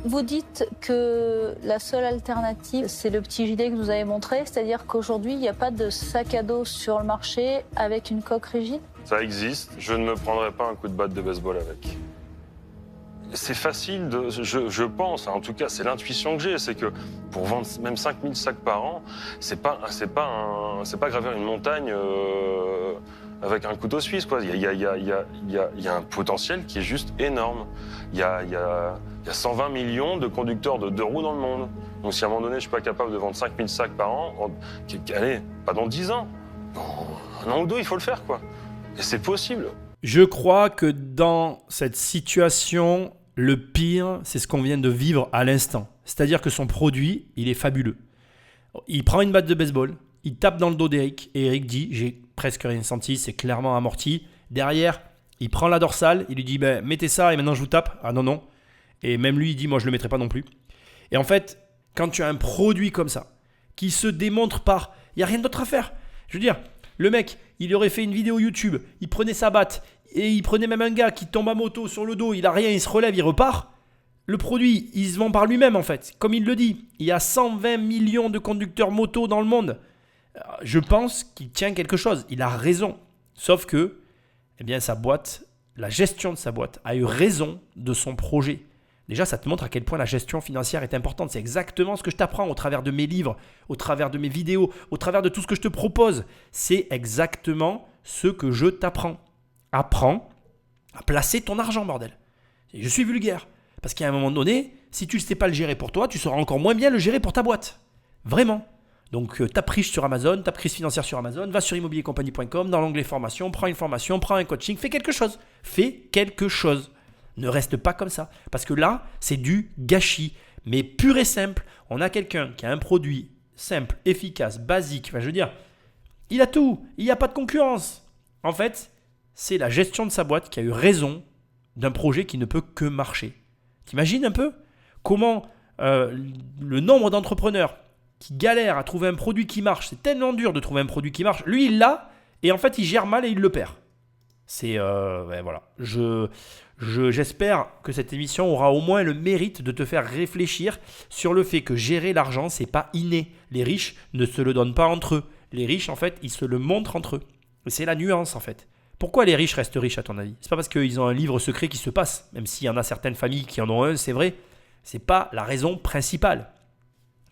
Vous dites que la seule alternative, c'est le petit gilet que vous avez montré, c'est-à-dire qu'aujourd'hui, il n'y a pas de sac à dos sur le marché avec une coque rigide? Ça existe. Je ne me prendrai pas un coup de batte de baseball avec. C'est facile de. Je pense, en tout cas, c'est l'intuition que j'ai, c'est que pour vendre même 5000 sacs par an, c'est pas gravir une montagne avec un couteau suisse, quoi. Il y a un potentiel qui est juste énorme. Il y a 120 millions de conducteurs de deux roues dans le monde. Donc si à un moment donné, je suis pas capable de vendre 5000 sacs par an, allez, pas dans 10 ans. Dans un an ou deux, il faut le faire, quoi. Et c'est possible. Je crois que dans cette situation, le pire, c'est ce qu'on vient de vivre à l'instant. C'est-à-dire que son produit, il est fabuleux. Il prend une batte de baseball, il tape dans le dos d'Eric, et Eric dit « j'ai presque rien senti, c'est clairement amorti ». Derrière, il prend la dorsale, il lui dit ben, « mettez ça et maintenant je vous tape ». Ah non, non. Et même lui, il dit « moi je le mettrai pas non plus ». Et en fait, quand tu as un produit comme ça, qui se démontre par... Il n'y a rien d'autre à faire. Je veux dire, le mec, il aurait fait une vidéo YouTube, il prenait sa batte, et il prenait même un gars qui tombe à moto sur le dos, il a rien, il se relève, il repart. Le produit, il se vend par lui-même en fait. Comme il le dit, il y a 120 millions de conducteurs moto dans le monde. Je pense qu'il tient quelque chose, il a raison. Sauf que, eh bien, sa boîte, la gestion de sa boîte a eu raison de son projet. Déjà, ça te montre à quel point la gestion financière est importante. C'est exactement ce que je t'apprends au travers de mes livres, au travers de mes vidéos, au travers de tout ce que je te propose. C'est exactement ce que je t'apprends. Apprends à placer ton argent, bordel. Et je suis vulgaire. Parce qu'à un moment donné, si tu ne sais pas le gérer pour toi, tu sauras encore moins bien le gérer pour ta boîte. Vraiment. Donc, tape riche sur Amazon, tape crise financière sur Amazon, va sur immobiliercompagnie.com, dans l'onglet formation, prends une formation, prends un coaching, fais quelque chose. Fais quelque chose. Ne reste pas comme ça. Parce que là, c'est du gâchis. Mais pur et simple, on a quelqu'un qui a un produit simple, efficace, basique. Enfin, je veux dire, il a tout. Il n'y a pas de concurrence. En fait, c'est la gestion de sa boîte qui a eu raison d'un projet qui ne peut que marcher. T'imagines un peu comment le nombre d'entrepreneurs qui galèrent à trouver un produit qui marche, c'est tellement dur de trouver un produit qui marche. Lui, il l'a et en fait, il gère mal et il le perd. C'est voilà. J'espère que cette émission aura au moins le mérite de te faire réfléchir sur le fait que gérer l'argent, c'est pas inné. Les riches ne se le donnent pas entre eux. Les riches, en fait, ils se le montrent entre eux. Et c'est la nuance, en fait. Pourquoi les riches restent riches, à ton avis? C'est pas parce qu'ils ont un livre secret qui se passe, même s'il y en a certaines familles qui en ont un, c'est vrai. C'est pas la raison principale.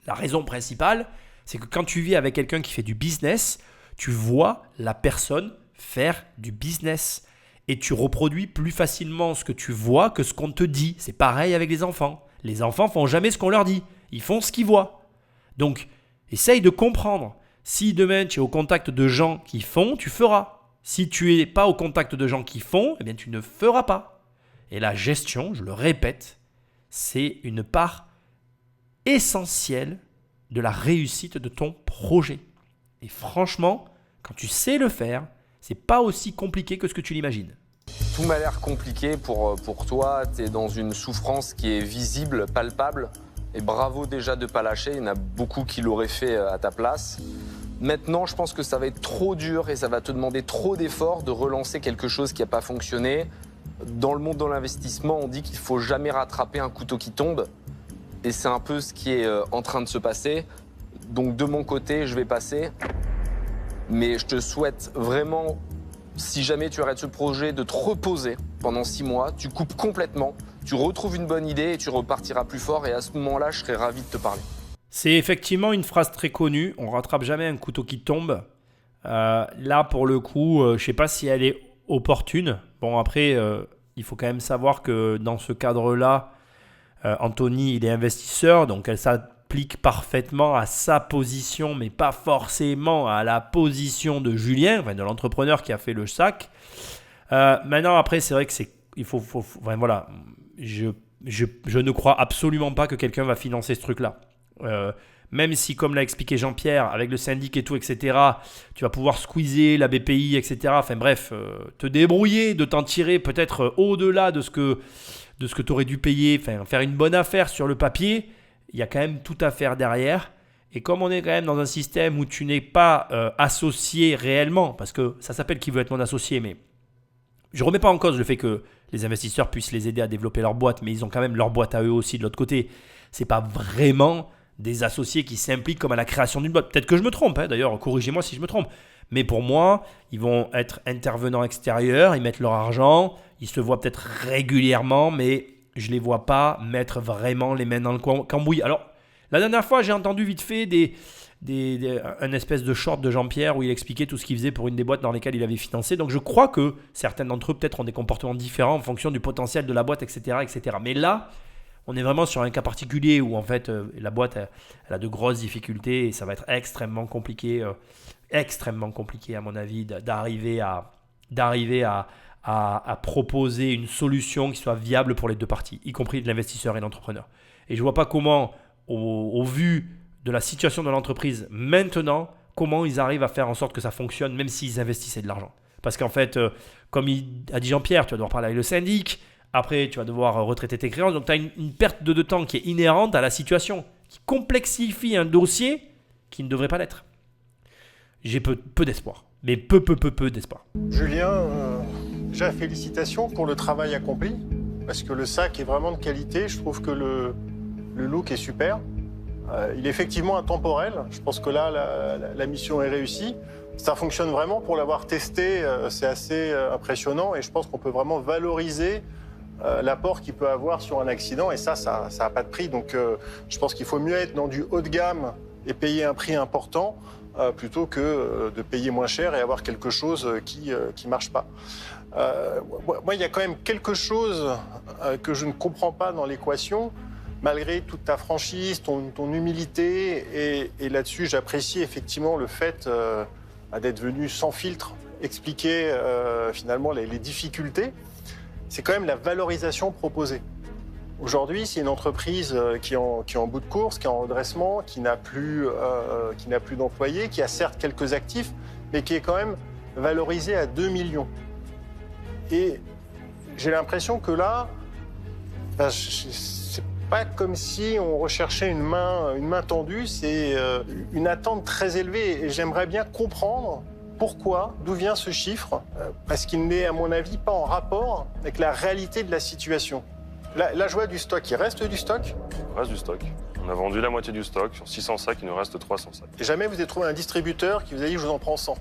La raison principale, c'est que quand tu vis avec quelqu'un qui fait du business, tu vois la personne faire du business. Et tu reproduis plus facilement ce que tu vois que ce qu'on te dit. C'est pareil avec les enfants. Les enfants font jamais ce qu'on leur dit. Ils font ce qu'ils voient. Donc, essaye de comprendre. Si demain tu es au contact de gens qui font, tu feras. Si tu n'es pas au contact de gens qui font, eh bien tu ne feras pas. Et la gestion, je le répète, c'est une part essentielle de la réussite de ton projet. Et franchement, quand tu sais le faire, c'est pas aussi compliqué que ce que tu l'imagines. Tout m'a l'air compliqué pour toi. Tu es dans une souffrance qui est visible, palpable. Et bravo déjà de ne pas lâcher. Il y en a beaucoup qui l'auraient fait à ta place. Maintenant, je pense que ça va être trop dur et ça va te demander trop d'efforts de relancer quelque chose qui n'a pas fonctionné. Dans le monde de l'investissement, on dit qu'il ne faut jamais rattraper un couteau qui tombe. Et c'est un peu ce qui est en train de se passer. Donc de mon côté, je vais passer. Mais je te souhaite vraiment, si jamais tu arrêtes ce projet, de te reposer pendant 6 mois. Tu coupes complètement, tu retrouves une bonne idée et tu repartiras plus fort. Et à ce moment-là, je serai ravi de te parler. C'est effectivement une phrase très connue. On rattrape jamais un couteau qui tombe. Là, pour le coup, je ne sais pas si elle est opportune. Bon, après, il faut quand même savoir que dans ce cadre-là, Anthony, il est investisseur, donc elle s'applique parfaitement à sa position, mais pas forcément à la position de Julien, enfin de l'entrepreneur qui a fait le sac. Maintenant, après, c'est vrai que enfin, voilà, je ne crois absolument pas que quelqu'un va financer ce truc-là. Même si, comme l'a expliqué Jean-Pierre, avec le syndic et tout, etc., tu vas pouvoir squeezer la BPI, etc. Enfin bref, te débrouiller, de t'en tirer peut-être au-delà de ce que tu aurais dû payer, enfin faire une bonne affaire sur le papier, il y a quand même tout à faire derrière. Et comme on est quand même dans un système où tu n'es pas associé réellement, parce que ça s'appelle qui veut être mon associé, mais je ne remets pas en cause le fait que les investisseurs puissent les aider à développer leur boîte, mais ils ont quand même leur boîte à eux aussi de l'autre côté. Ce n'est pas vraiment des associés qui s'impliquent comme à la création d'une boîte. Peut-être que je me trompe, d'ailleurs, corrigez-moi si je me trompe. Mais pour moi, ils vont être intervenants extérieurs, ils mettent leur argent, ils se voient peut-être régulièrement, mais je ne les vois pas mettre vraiment les mains dans le cambouis. Alors, la dernière fois, j'ai entendu vite fait un espèce de short de Jean-Pierre où il expliquait tout ce qu'il faisait pour une des boîtes dans lesquelles il avait financé. Donc, je crois que certains d'entre eux peut-être ont des comportements différents en fonction du potentiel de la boîte, etc. etc. Mais là, on est vraiment sur un cas particulier où en fait la boîte elle a de grosses difficultés et ça va être extrêmement compliqué à mon avis d'arriver à proposer une solution qui soit viable pour les deux parties, y compris l'investisseur et l'entrepreneur. Et je ne vois pas comment, au vu de la situation de l'entreprise maintenant, comment ils arrivent à faire en sorte que ça fonctionne même s'ils investissaient de l'argent. Parce qu'en fait, comme a dit Jean-Pierre, tu vas devoir parler avec le syndic. Après, tu vas devoir retraiter tes créances. Donc, tu as une perte de temps qui est inhérente à la situation, qui complexifie un dossier qui ne devrait pas l'être. J'ai peu d'espoir, mais peu d'espoir. Julien, déjà félicitations pour le travail accompli, parce que le sac est vraiment de qualité. Je trouve que le look est super. Il est effectivement intemporel. Je pense que là, la mission est réussie. Ça fonctionne vraiment. Pour l'avoir testé, c'est assez impressionnant et je pense qu'on peut vraiment valoriser l'apport qu'il peut avoir sur un accident, et ça n'a pas de prix. Donc je pense qu'il faut mieux être dans du haut de gamme et payer un prix important plutôt que de payer moins cher et avoir quelque chose qui marche pas. Moi, il y a quand même quelque chose que je ne comprends pas dans l'équation, malgré toute ta franchise, ton humilité, et là-dessus, j'apprécie effectivement le fait d'être venu sans filtre expliquer finalement les difficultés. C'est quand même la valorisation proposée. Aujourd'hui, c'est une entreprise qui est en bout de course, qui est en redressement, qui n'a plus d'employés, qui a certes quelques actifs, mais qui est quand même valorisée à 2 millions. Et j'ai l'impression que là, c'est pas comme si on recherchait une main tendue, c'est une attente très élevée. Et j'aimerais bien comprendre pourquoi, d'où vient ce chiffre, parce qu'il n'est, à mon avis, pas en rapport avec la réalité de la situation. Là, je vois du stock. Il reste du stock ? Il reste du stock. On a vendu la moitié du stock. Sur 600 sacs, il nous reste 300 sacs. Et jamais vous avez trouvé un distributeur qui vous a dit « je vous en prends 100 ».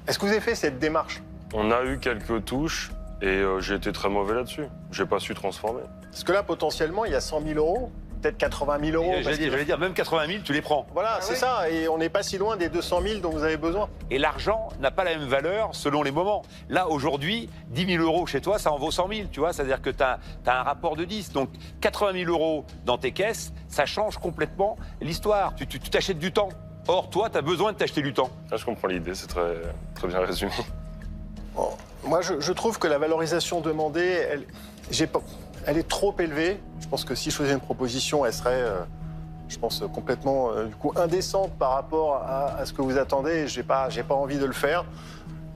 Est-ce que vous avez fait cette démarche ? On a eu quelques touches et j'ai été très mauvais là-dessus. J'ai pas su transformer. Parce que là, potentiellement, il y a 100 000 euros, peut-être 80 000 euros. J'allais dire, même 80 000, tu les prends. Voilà, c'est ça. Et on n'est pas si loin des 200 000 dont vous avez besoin. Et l'argent n'a pas la même valeur selon les moments. Là, aujourd'hui, 10 000 euros chez toi, ça en vaut 100 000, tu vois. C'est-à-dire que tu as un rapport de 10. Donc, 80 000 euros dans tes caisses, ça change complètement l'histoire. Tu t'achètes du temps. Or, toi, tu as besoin de t'acheter du temps. Là, je comprends l'idée, c'est très, très bien résumé. Bon, moi, je trouve que la valorisation demandée, elle est trop élevée. Je pense que si je faisais une proposition, elle serait je pense, complètement du coup indécente par rapport à ce que vous attendez. Et j'ai pas envie de le faire.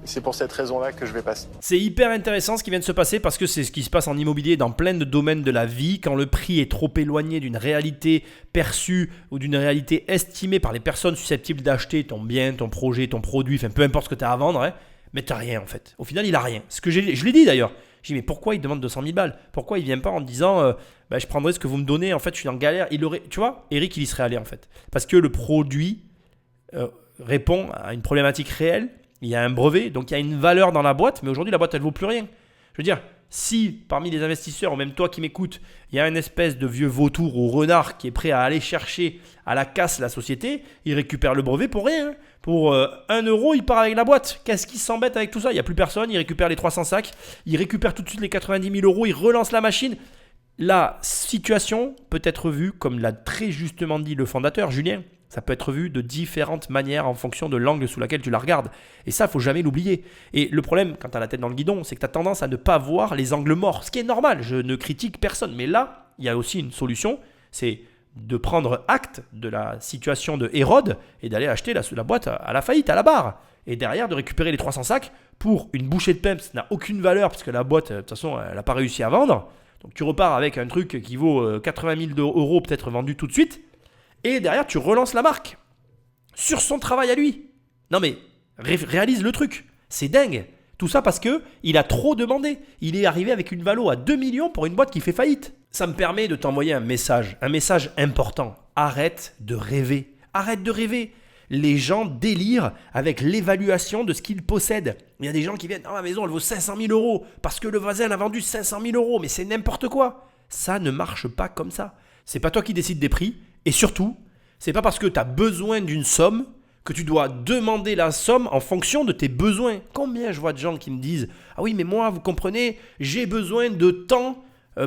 Et c'est pour cette raison-là que je vais passer. C'est hyper intéressant ce qui vient de se passer parce que c'est ce qui se passe en immobilier dans plein de domaines de la vie. Quand le prix est trop éloigné d'une réalité perçue ou d'une réalité estimée par les personnes susceptibles d'acheter ton bien, ton projet, ton produit, enfin peu importe ce que tu as à vendre, hein, mais tu n'as rien en fait. Au final, il n'a rien. Je l'ai dit d'ailleurs. Je dis mais pourquoi il demande 200 000 balles? Pourquoi il vient pas en disant je prendrai ce que vous me donnez, en fait je suis en galère. Tu vois, Eric il y serait allé en fait. Parce que le produit répond à une problématique réelle, il y a un brevet, donc il y a une valeur dans la boîte, mais aujourd'hui la boîte elle vaut plus rien. Je veux dire, si parmi les investisseurs, ou même toi qui m'écoutes, il y a une espèce de vieux vautour ou renard qui est prêt à aller chercher à la casse la société, il récupère le brevet pour rien. Pour 1 euro, il part avec la boîte. Qu'est-ce qu'il s'embête avec tout ça? Il n'y a plus personne, il récupère les 300 sacs, il récupère tout de suite les 90 000 euros, il relance la machine. La situation peut être vue, comme l'a très justement dit le fondateur, Julien, ça peut être vu de différentes manières en fonction de l'angle sous lequel tu la regardes. Et ça, il ne faut jamais l'oublier. Et le problème, quand tu as la tête dans le guidon, c'est que tu as tendance à ne pas voir les angles morts. Ce qui est normal, je ne critique personne. Mais là, il y a aussi une solution, c'est de prendre acte de la situation de Hérode et d'aller acheter la boîte à la faillite, à la barre. Et derrière, de récupérer les 300 sacs pour une bouchée de pain, ça n'a aucune valeur parce que la boîte, de toute façon, elle n'a pas réussi à vendre. Donc tu repars avec un truc qui vaut 80 000 euros peut-être vendu tout de suite. Et derrière, tu relances la marque sur son travail à lui. Non mais, réalise le truc. C'est dingue. Tout ça parce qu'il a trop demandé. Il est arrivé avec une valo à 2 millions pour une boîte qui fait faillite. Ça me permet de t'envoyer un message important. Arrête de rêver. Arrête de rêver. Les gens délirent avec l'évaluation de ce qu'ils possèdent. Il y a des gens qui viennent, la maison elle vaut 500 000 euros parce que le voisin a vendu 500 000 euros. Mais c'est n'importe quoi. Ça ne marche pas comme ça. C'est pas toi qui décides des prix. Et surtout, c'est pas parce que tu as besoin d'une somme que tu dois demander la somme en fonction de tes besoins. Combien je vois de gens qui me disent « Ah oui, mais moi, vous comprenez, j'ai besoin de temps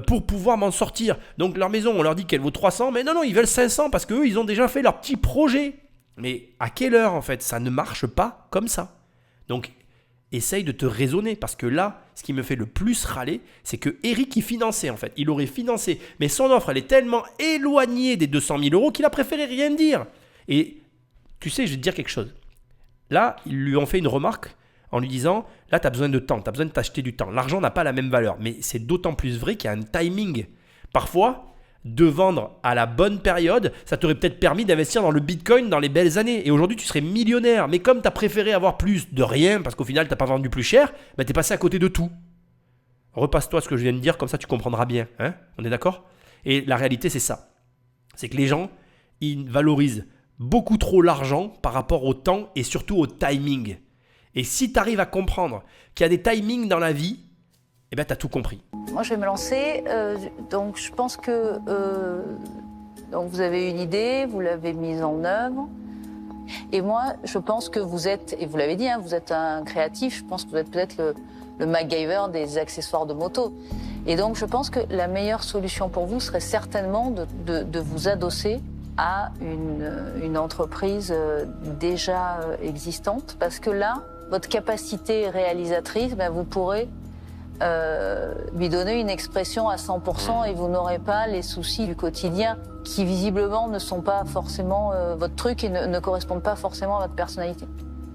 pour pouvoir m'en sortir. » Donc leur maison, on leur dit qu'elle vaut 300, mais non, ils veulent 500 parce qu'eux, ils ont déjà fait leur petit projet. Mais à quelle heure, en fait? Ça ne marche pas comme ça. Donc, essaye de te raisonner parce que là, ce qui me fait le plus râler, c'est que Eric, il finançait en fait. Il aurait financé, mais son offre, elle est tellement éloignée des 200 000 euros qu'il a préféré rien dire. Et tu sais, je vais te dire quelque chose. Là, ils lui ont fait une remarque en lui disant, là, tu as besoin de temps, tu as besoin de t'acheter du temps. L'argent n'a pas la même valeur, mais c'est d'autant plus vrai qu'il y a un timing. Parfois, de vendre à la bonne période, ça t'aurait peut-être permis d'investir dans le Bitcoin dans les belles années. Et aujourd'hui, tu serais millionnaire. Mais comme tu as préféré avoir plus de rien, parce qu'au final, tu n'as pas vendu plus cher, tu es passé à côté de tout. Repasse-toi ce que je viens de dire, comme ça tu comprendras bien. Hein? On est d'accord? Et la réalité, c'est ça. C'est que les gens, ils valorisent beaucoup trop l'argent par rapport au temps et surtout au timing. Et si tu arrives à comprendre qu'il y a des timings dans la vie, eh bien, tu as tout compris. Moi, je vais me lancer. Donc, je pense que donc vous avez une idée, vous l'avez mise en œuvre. Et moi, je pense que vous êtes, et vous l'avez dit, vous êtes un créatif. Je pense que vous êtes peut-être le MacGyver des accessoires de moto. Et donc, je pense que la meilleure solution pour vous serait certainement de vous adosser à une entreprise déjà existante. Parce que là, votre capacité réalisatrice, vous pourrez lui donner une expression à 100% et vous n'aurez pas les soucis du quotidien qui visiblement ne sont pas forcément votre truc et ne correspondent pas forcément à votre personnalité.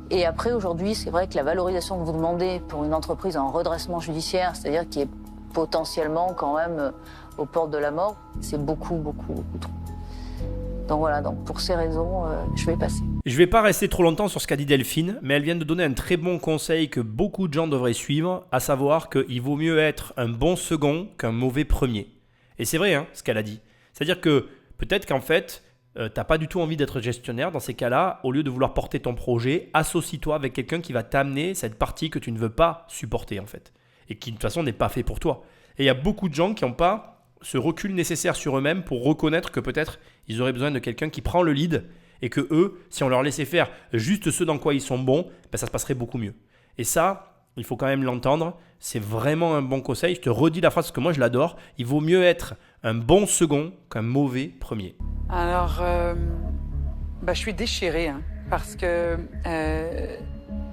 Et après, aujourd'hui, c'est vrai que la valorisation que vous demandez pour une entreprise en redressement judiciaire, c'est-à-dire qui est potentiellement quand même aux portes de la mort, c'est beaucoup trop. Donc voilà, pour ces raisons, je vais passer. Je ne vais pas rester trop longtemps sur ce qu'a dit Delphine, mais elle vient de donner un très bon conseil que beaucoup de gens devraient suivre, à savoir qu'il vaut mieux être un bon second qu'un mauvais premier. Et c'est vrai ce qu'elle a dit. C'est-à-dire que peut-être qu'en fait, tu n'as pas du tout envie d'être gestionnaire. Dans ces cas-là, au lieu de vouloir porter ton projet, associe-toi avec quelqu'un qui va t'amener cette partie que tu ne veux pas supporter en fait. Et qui de toute façon n'est pas fait pour toi. Et il y a beaucoup de gens qui n'ont pas ce recul nécessaire sur eux-mêmes pour reconnaître que peut-être ils auraient besoin de quelqu'un qui prend le lead et que eux, si on leur laissait faire juste ce dans quoi ils sont bons, ça se passerait beaucoup mieux. Et ça, il faut quand même l'entendre, c'est vraiment un bon conseil. Je te redis la phrase parce que moi je l'adore, il vaut mieux être un bon second qu'un mauvais premier. Alors, je suis déchirée parce que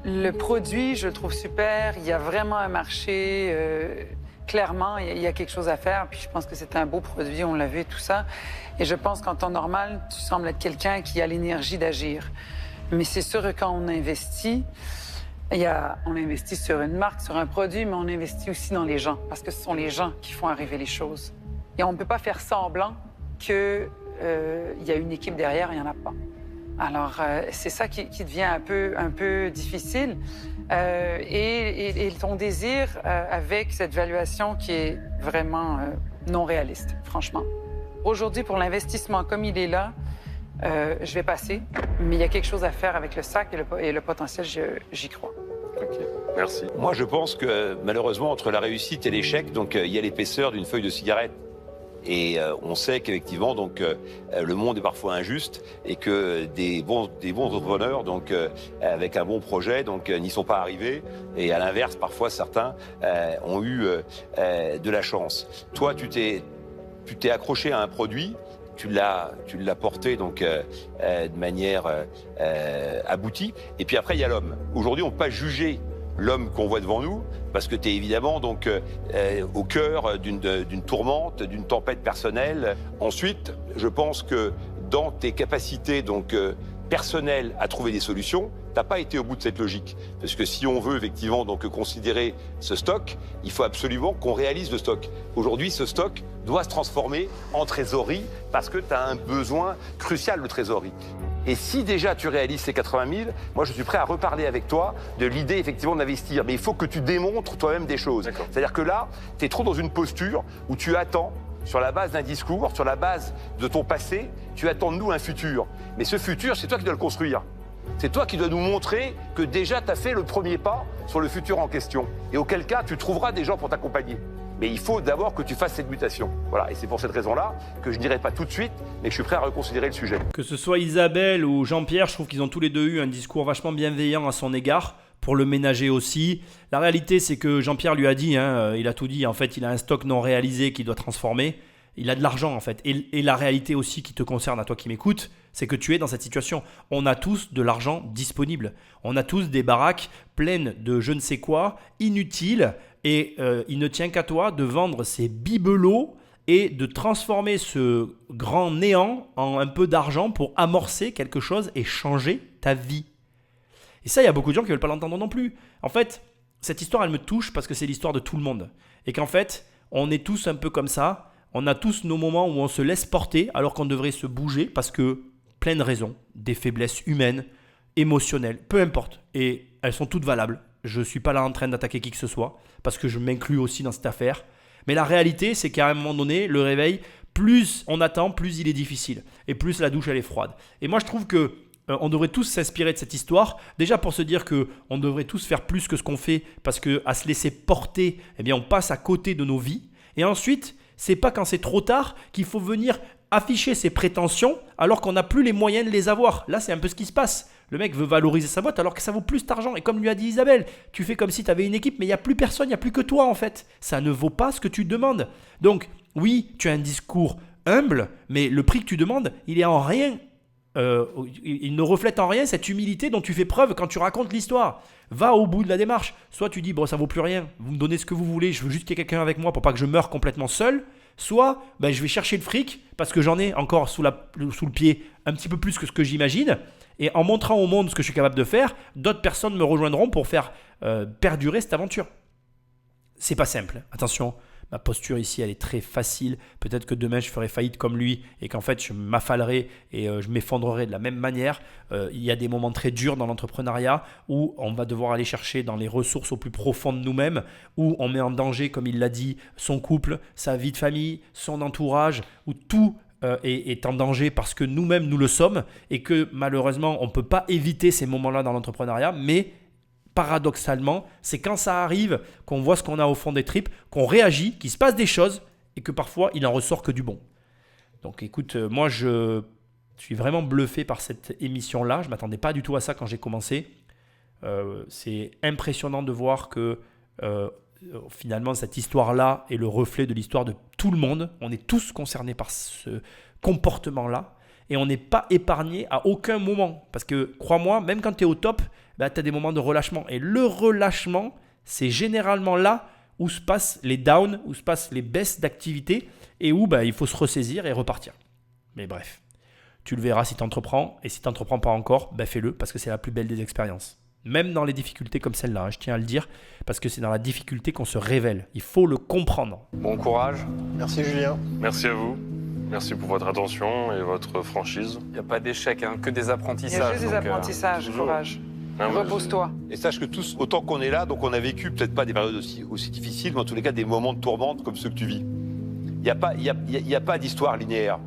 le produit, je le trouve super, il y a vraiment un marché... clairement, il y a quelque chose à faire. Puis je pense que c'est un beau produit, on l'a vu, tout ça. Et je pense qu'en temps normal, tu sembles être quelqu'un qui a l'énergie d'agir. Mais c'est sûr que quand on investit, on investit sur une marque, sur un produit, mais on investit aussi dans les gens, parce que ce sont les gens qui font arriver les choses. Et on ne peut pas faire semblant qu'il y a une équipe derrière, il n'y en a pas. Alors, c'est ça qui devient un peu difficile. Et ton désir avec cette valuation qui est vraiment non réaliste, franchement. Aujourd'hui, pour l'investissement comme il est là, je vais passer, mais il y a quelque chose à faire avec le sac et le potentiel, j'y crois. Ok, merci. Moi, je pense que malheureusement, entre la réussite et l'échec, donc il y a l'épaisseur d'une feuille de cigarette. Et on sait qu'effectivement, donc, le monde est parfois injuste et que des bons entrepreneurs, donc, avec un bon projet, donc, n'y sont pas arrivés. Et à l'inverse, parfois, certains ont eu de la chance. Toi, tu t'es accroché à un produit. Tu l'as porté donc de manière aboutie. Et puis après, il y a l'homme. Aujourd'hui, on ne peut pas juger l'homme qu'on voit devant nous, parce que tu es évidemment donc, au cœur d'une tourmente, d'une tempête personnelle. Ensuite, je pense que dans tes capacités donc, personnelles à trouver des solutions, tu n'as pas été au bout de cette logique. Parce que si on veut effectivement donc, considérer ce stock, il faut absolument qu'on réalise le stock. Aujourd'hui, ce stock doit se transformer en trésorerie parce que tu as un besoin crucial de trésorerie. Et si déjà tu réalises ces 80 000, moi je suis prêt à reparler avec toi de l'idée effectivement d'investir. Mais il faut que tu démontres toi-même des choses. C'est-à-dire que là, tu es trop dans une posture où tu attends, sur la base d'un discours, sur la base de ton passé, tu attends de nous un futur. Mais ce futur, c'est toi qui dois le construire. C'est toi qui dois nous montrer que déjà tu as fait le premier pas sur le futur en question. Et auquel cas, tu trouveras des gens pour t'accompagner. Mais il faut d'abord que tu fasses cette mutation. Voilà, et c'est pour cette raison-là que je ne dirai pas tout de suite, mais que je suis prêt à reconsidérer le sujet. Que ce soit Isabelle ou Jean-Pierre, je trouve qu'ils ont tous les deux eu un discours vachement bienveillant à son égard, pour le ménager aussi. La réalité, c'est que Jean-Pierre lui a dit, il a tout dit, en fait, il a un stock non réalisé qu'il doit transformer. Il a de l'argent, en fait. Et la réalité aussi qui te concerne, à toi qui m'écoutes, c'est que tu es dans cette situation. On a tous de l'argent disponible. On a tous des baraques pleines de je ne sais quoi, inutiles. Et il ne tient qu'à toi de vendre ces bibelots et de transformer ce grand néant en un peu d'argent pour amorcer quelque chose et changer ta vie. Et ça, il y a beaucoup de gens qui ne veulent pas l'entendre non plus. En fait, cette histoire, elle me touche parce que c'est l'histoire de tout le monde. Et qu'en fait, on est tous un peu comme ça. On a tous nos moments où on se laisse porter alors qu'on devrait se bouger parce que plein de raisons, des faiblesses humaines, émotionnelles, peu importe. Et elles sont toutes valables. Je ne suis pas là en train d'attaquer qui que ce soit parce que je m'inclus aussi dans cette affaire. Mais la réalité, c'est qu'à un moment donné, le réveil, plus on attend, plus il est difficile. Et plus la douche, elle est froide. Et moi, je trouve que on devrait tous s'inspirer de cette histoire. Déjà pour se dire qu'on devrait tous faire plus que ce qu'on fait parce qu'à se laisser porter, eh bien, on passe à côté de nos vies. Et ensuite, c'est pas quand c'est trop tard qu'il faut venir afficher ses prétentions alors qu'on n'a plus les moyens de les avoir. Là, c'est un peu ce qui se passe. Le mec veut valoriser sa boîte alors que ça vaut plus d'argent. Et comme lui a dit Isabelle, tu fais comme si tu avais une équipe, mais il n'y a plus personne, il n'y a plus que toi en fait. Ça ne vaut pas ce que tu demandes. Donc, oui, tu as un discours humble, mais le prix que tu demandes, il est en rien. Il ne reflète en rien cette humilité dont tu fais preuve quand tu racontes l'histoire. Va au bout de la démarche. Soit tu dis, bon, ça vaut plus rien, vous me donnez ce que vous voulez, je veux juste qu'il y ait quelqu'un avec moi pour pas que je meure complètement seul. Soit je vais chercher le fric parce que j'en ai encore sous le pied un petit peu plus que ce que j'imagine. Et en montrant au monde ce que je suis capable de faire, d'autres personnes me rejoindront pour faire perdurer cette aventure. C'est pas simple, attention. Ma posture ici, elle est très facile. Peut-être que demain, je ferai faillite comme lui et qu'en fait, je m'affalerai et je m'effondrerai de la même manière. Il y a des moments très durs dans l'entrepreneuriat où on va devoir aller chercher dans les ressources au plus profond de nous-mêmes, où on met en danger, comme il l'a dit, son couple, sa vie de famille, son entourage, où tout est en danger parce que nous-mêmes, nous le sommes et que malheureusement, on ne peut pas éviter ces moments-là dans l'entrepreneuriat, mais paradoxalement, c'est quand ça arrive qu'on voit ce qu'on a au fond des tripes, qu'on réagit, qu'il se passe des choses et que parfois il en ressort que du bon. Donc écoute, moi je suis vraiment bluffé par cette émission-là. Je ne m'attendais pas du tout à ça quand j'ai commencé. C'est impressionnant de voir que finalement cette histoire-là est le reflet de l'histoire de tout le monde. On est tous concernés par ce comportement-là. Et on n'est pas épargné à aucun moment. Parce que, crois-moi, même quand tu es au top, tu as des moments de relâchement. Et le relâchement, c'est généralement là où se passent les downs, où se passent les baisses d'activité et où il faut se ressaisir et repartir. Mais bref, tu le verras si tu entreprends et si tu n'entreprends pas encore, fais-le parce que c'est la plus belle des expériences. Même dans les difficultés comme celle-là, je tiens à le dire, parce que c'est dans la difficulté qu'on se révèle. Il faut le comprendre. Bon courage. Merci Julien. Merci à vous. Merci pour votre attention et votre franchise. Il n'y a pas d'échec, que des Il y apprentissages. a juste des donc, apprentissages, courage. Ah, moi, Repose-toi. Et sache que tous, autant qu'on est là, donc on a vécu peut-être pas des périodes aussi difficiles, mais en tous les cas des moments de tourmente comme ceux que tu vis. Il n'y a pas d'histoire linéaire.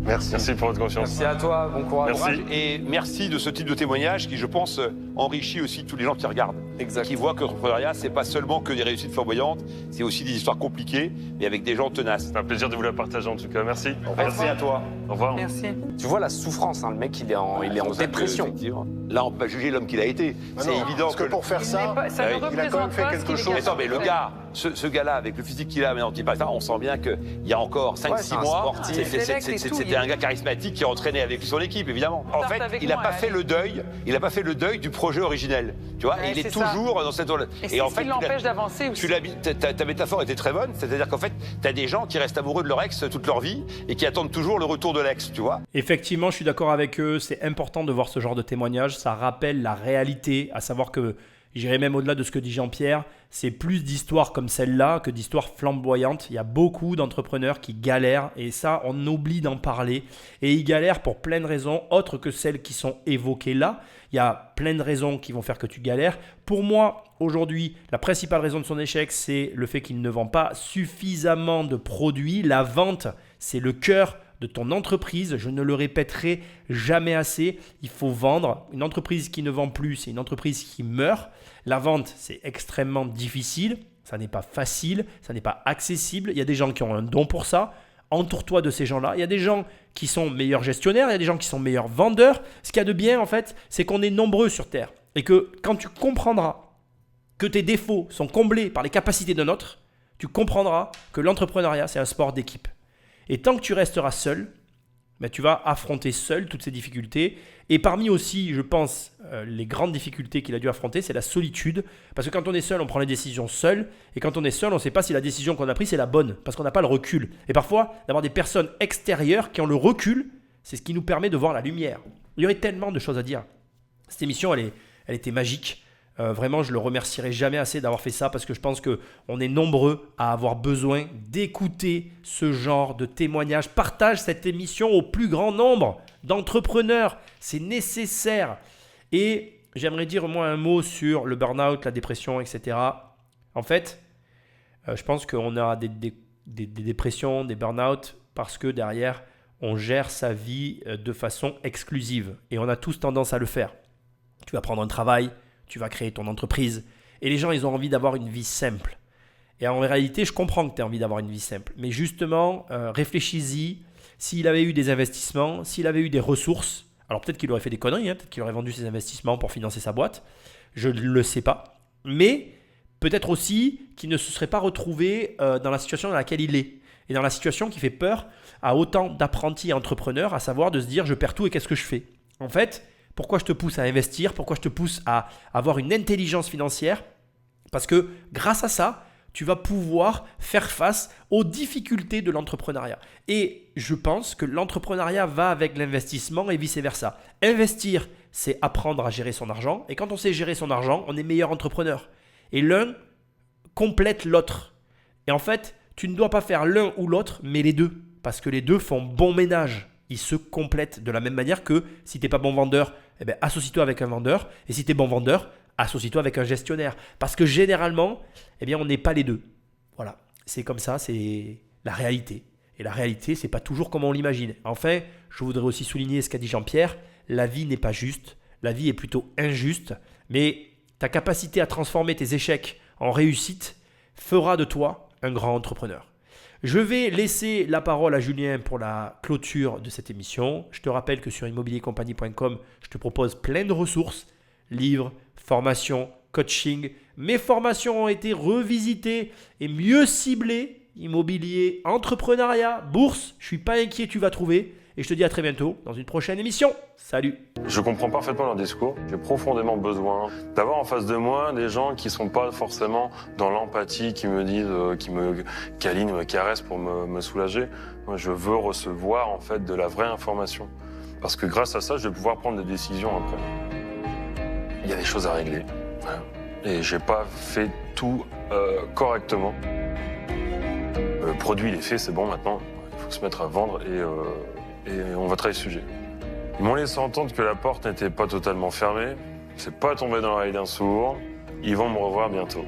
Merci pour votre confiance. Merci à toi, bon courage. Merci. Et merci de ce type de témoignage qui, je pense, enrichit aussi tous les gens qui regardent. Exact. Qui voient que l'entrepreneuriat, c'est pas seulement que des réussites flamboyantes, c'est aussi des histoires compliquées, mais avec des gens tenaces. C'est un plaisir de vous la partager en tout cas. Merci. Merci à toi. Au revoir. Merci. Tu vois la souffrance, le mec il est en dépression. Effectivement. Là, on peut pas juger l'homme qu'il a été. Bah C'est non, évident parce que pour faire ça, Ça ne il a représente quand même fait pas quelque ce qu'il est chose. Mais capable attends, mais de le faire. gars, ce gars-là, avec le physique qu'il a maintenant, on sent bien qu'il y a encore 5-6 c'est un mois, sportif. c'était un gars charismatique qui entraînait avec son équipe, évidemment. En Start fait, avec il n'a moi, pas allez. fait le deuil du projet originel. Tu vois, Ouais, et il est c'est ça. toujours dans cette... Et c'est en ce fait, qui l'empêche d'avancer aussi. ta métaphore était très bonne, c'est-à-dire qu'en fait, tu as des gens qui restent amoureux de leur ex toute leur vie et qui attendent toujours le retour de l'ex, tu vois. Effectivement, je suis d'accord avec eux. C'est important de voir ce genre de témoignage. Ça rappelle la réalité, à savoir que j'irai même au-delà de ce que dit Jean-Pierre. C'est plus d'histoires comme celle-là que d'histoires flamboyantes. Il y a beaucoup d'entrepreneurs qui galèrent et ça, on oublie d'en parler. Et ils galèrent pour plein de raisons autres que celles qui sont évoquées là. Il y a plein de raisons qui vont faire que tu galères. Pour moi, aujourd'hui, la principale raison de son échec, c'est le fait qu'il ne vend pas suffisamment de produits. La vente, c'est le cœur de ton entreprise. Je ne le répéterai jamais assez. Il faut vendre. Une entreprise qui ne vend plus, c'est une entreprise qui meurt. La vente, c'est extrêmement difficile. Ça n'est pas facile. Ça n'est pas accessible. Il y a des gens qui ont un don pour ça. Entoure-toi de ces gens-là. Il y a des gens qui sont meilleurs gestionnaires. Il y a des gens qui sont meilleurs vendeurs. Ce qu'il y a de bien, en fait, c'est qu'on est nombreux sur Terre. Et que quand tu comprendras que tes défauts sont comblés par les capacités d'un autre, tu comprendras que l'entrepreneuriat, c'est un sport d'équipe. Et tant que tu resteras seul, tu vas affronter seul toutes ces difficultés. Et parmi aussi, je pense, les grandes difficultés qu'il a dû affronter, c'est la solitude. Parce que quand on est seul, on prend les décisions seul. Et quand on est seul, on ne sait pas si la décision qu'on a prise, c'est la bonne. Parce qu'on n'a pas le recul. Et parfois, d'avoir des personnes extérieures qui ont le recul, c'est ce qui nous permet de voir la lumière. Il y aurait tellement de choses à dire. Cette émission, elle était magique. Vraiment, je le remercierai jamais assez d'avoir fait ça parce que je pense qu'on est nombreux à avoir besoin d'écouter ce genre de témoignages. Partage cette émission au plus grand nombre d'entrepreneurs. C'est nécessaire. Et j'aimerais dire moi un mot sur le burn-out, la dépression, etc. En fait, je pense qu'on a des dépressions, des burn-out parce que derrière, on gère sa vie de façon exclusive. Et on a tous tendance à le faire. Tu vas prendre un travail, tu vas créer ton entreprise. Et les gens, ils ont envie d'avoir une vie simple. Et en réalité, je comprends que tu as envie d'avoir une vie simple. Mais justement, réfléchis-y. S'il avait eu des investissements, s'il avait eu des ressources, alors peut-être qu'il aurait fait des conneries, peut-être qu'il aurait vendu ses investissements pour financer sa boîte. Je ne le sais pas. Mais peut-être aussi qu'il ne se serait pas retrouvé dans la situation dans laquelle il est. Et dans la situation qui fait peur à autant d'apprentis entrepreneurs, à savoir de se dire « je perds tout et qu'est-ce que je fais ?» En fait, pourquoi je te pousse à investir? Pourquoi je te pousse à avoir une intelligence financière? Parce que grâce à ça, tu vas pouvoir faire face aux difficultés de l'entrepreneuriat. Et je pense que l'entrepreneuriat va avec l'investissement et vice-versa. Investir, c'est apprendre à gérer son argent. Et quand on sait gérer son argent, on est meilleur entrepreneur. Et l'un complète l'autre. Et en fait, tu ne dois pas faire l'un ou l'autre, mais les deux. Parce que les deux font bon ménage. Ils se complètent de la même manière que si tu n'es pas bon vendeur, associe-toi avec un vendeur. Et si tu es bon vendeur, associe-toi avec un gestionnaire. Parce que généralement, on n'est pas les deux. Voilà, c'est comme ça, c'est la réalité. Et la réalité, ce n'est pas toujours comme on l'imagine. Enfin, je voudrais aussi souligner ce qu'a dit Jean-Pierre. La vie n'est pas juste, la vie est plutôt injuste. Mais ta capacité à transformer tes échecs en réussite fera de toi un grand entrepreneur. Je vais laisser la parole à Julien pour la clôture de cette émission. Je te rappelle que sur immobiliercompagnie.com, je te propose plein de ressources, livres, formations, coaching. Mes formations ont été revisitées et mieux ciblées. Immobilier, entrepreneuriat, bourse, je ne suis pas inquiet, tu vas trouver. Et je te dis à très bientôt dans une prochaine émission. Salut. Je comprends parfaitement leur discours. J'ai profondément besoin d'avoir en face de moi des gens qui sont pas forcément dans l'empathie, qui me disent, qui me câlinent, me caressent pour me soulager. Moi, je veux recevoir en fait de la vraie information. Parce que grâce à ça, je vais pouvoir prendre des décisions après. Il y a des choses à régler. Voilà. Et j'ai pas fait tout correctement. Le produit, il est fait, c'est bon maintenant. Il faut se mettre à vendre et on va travailler le sujet. Ils m'ont laissé entendre que la porte n'était pas totalement fermée. C'est pas tombé dans l'oreille d'un sourd. Ils vont me revoir bientôt.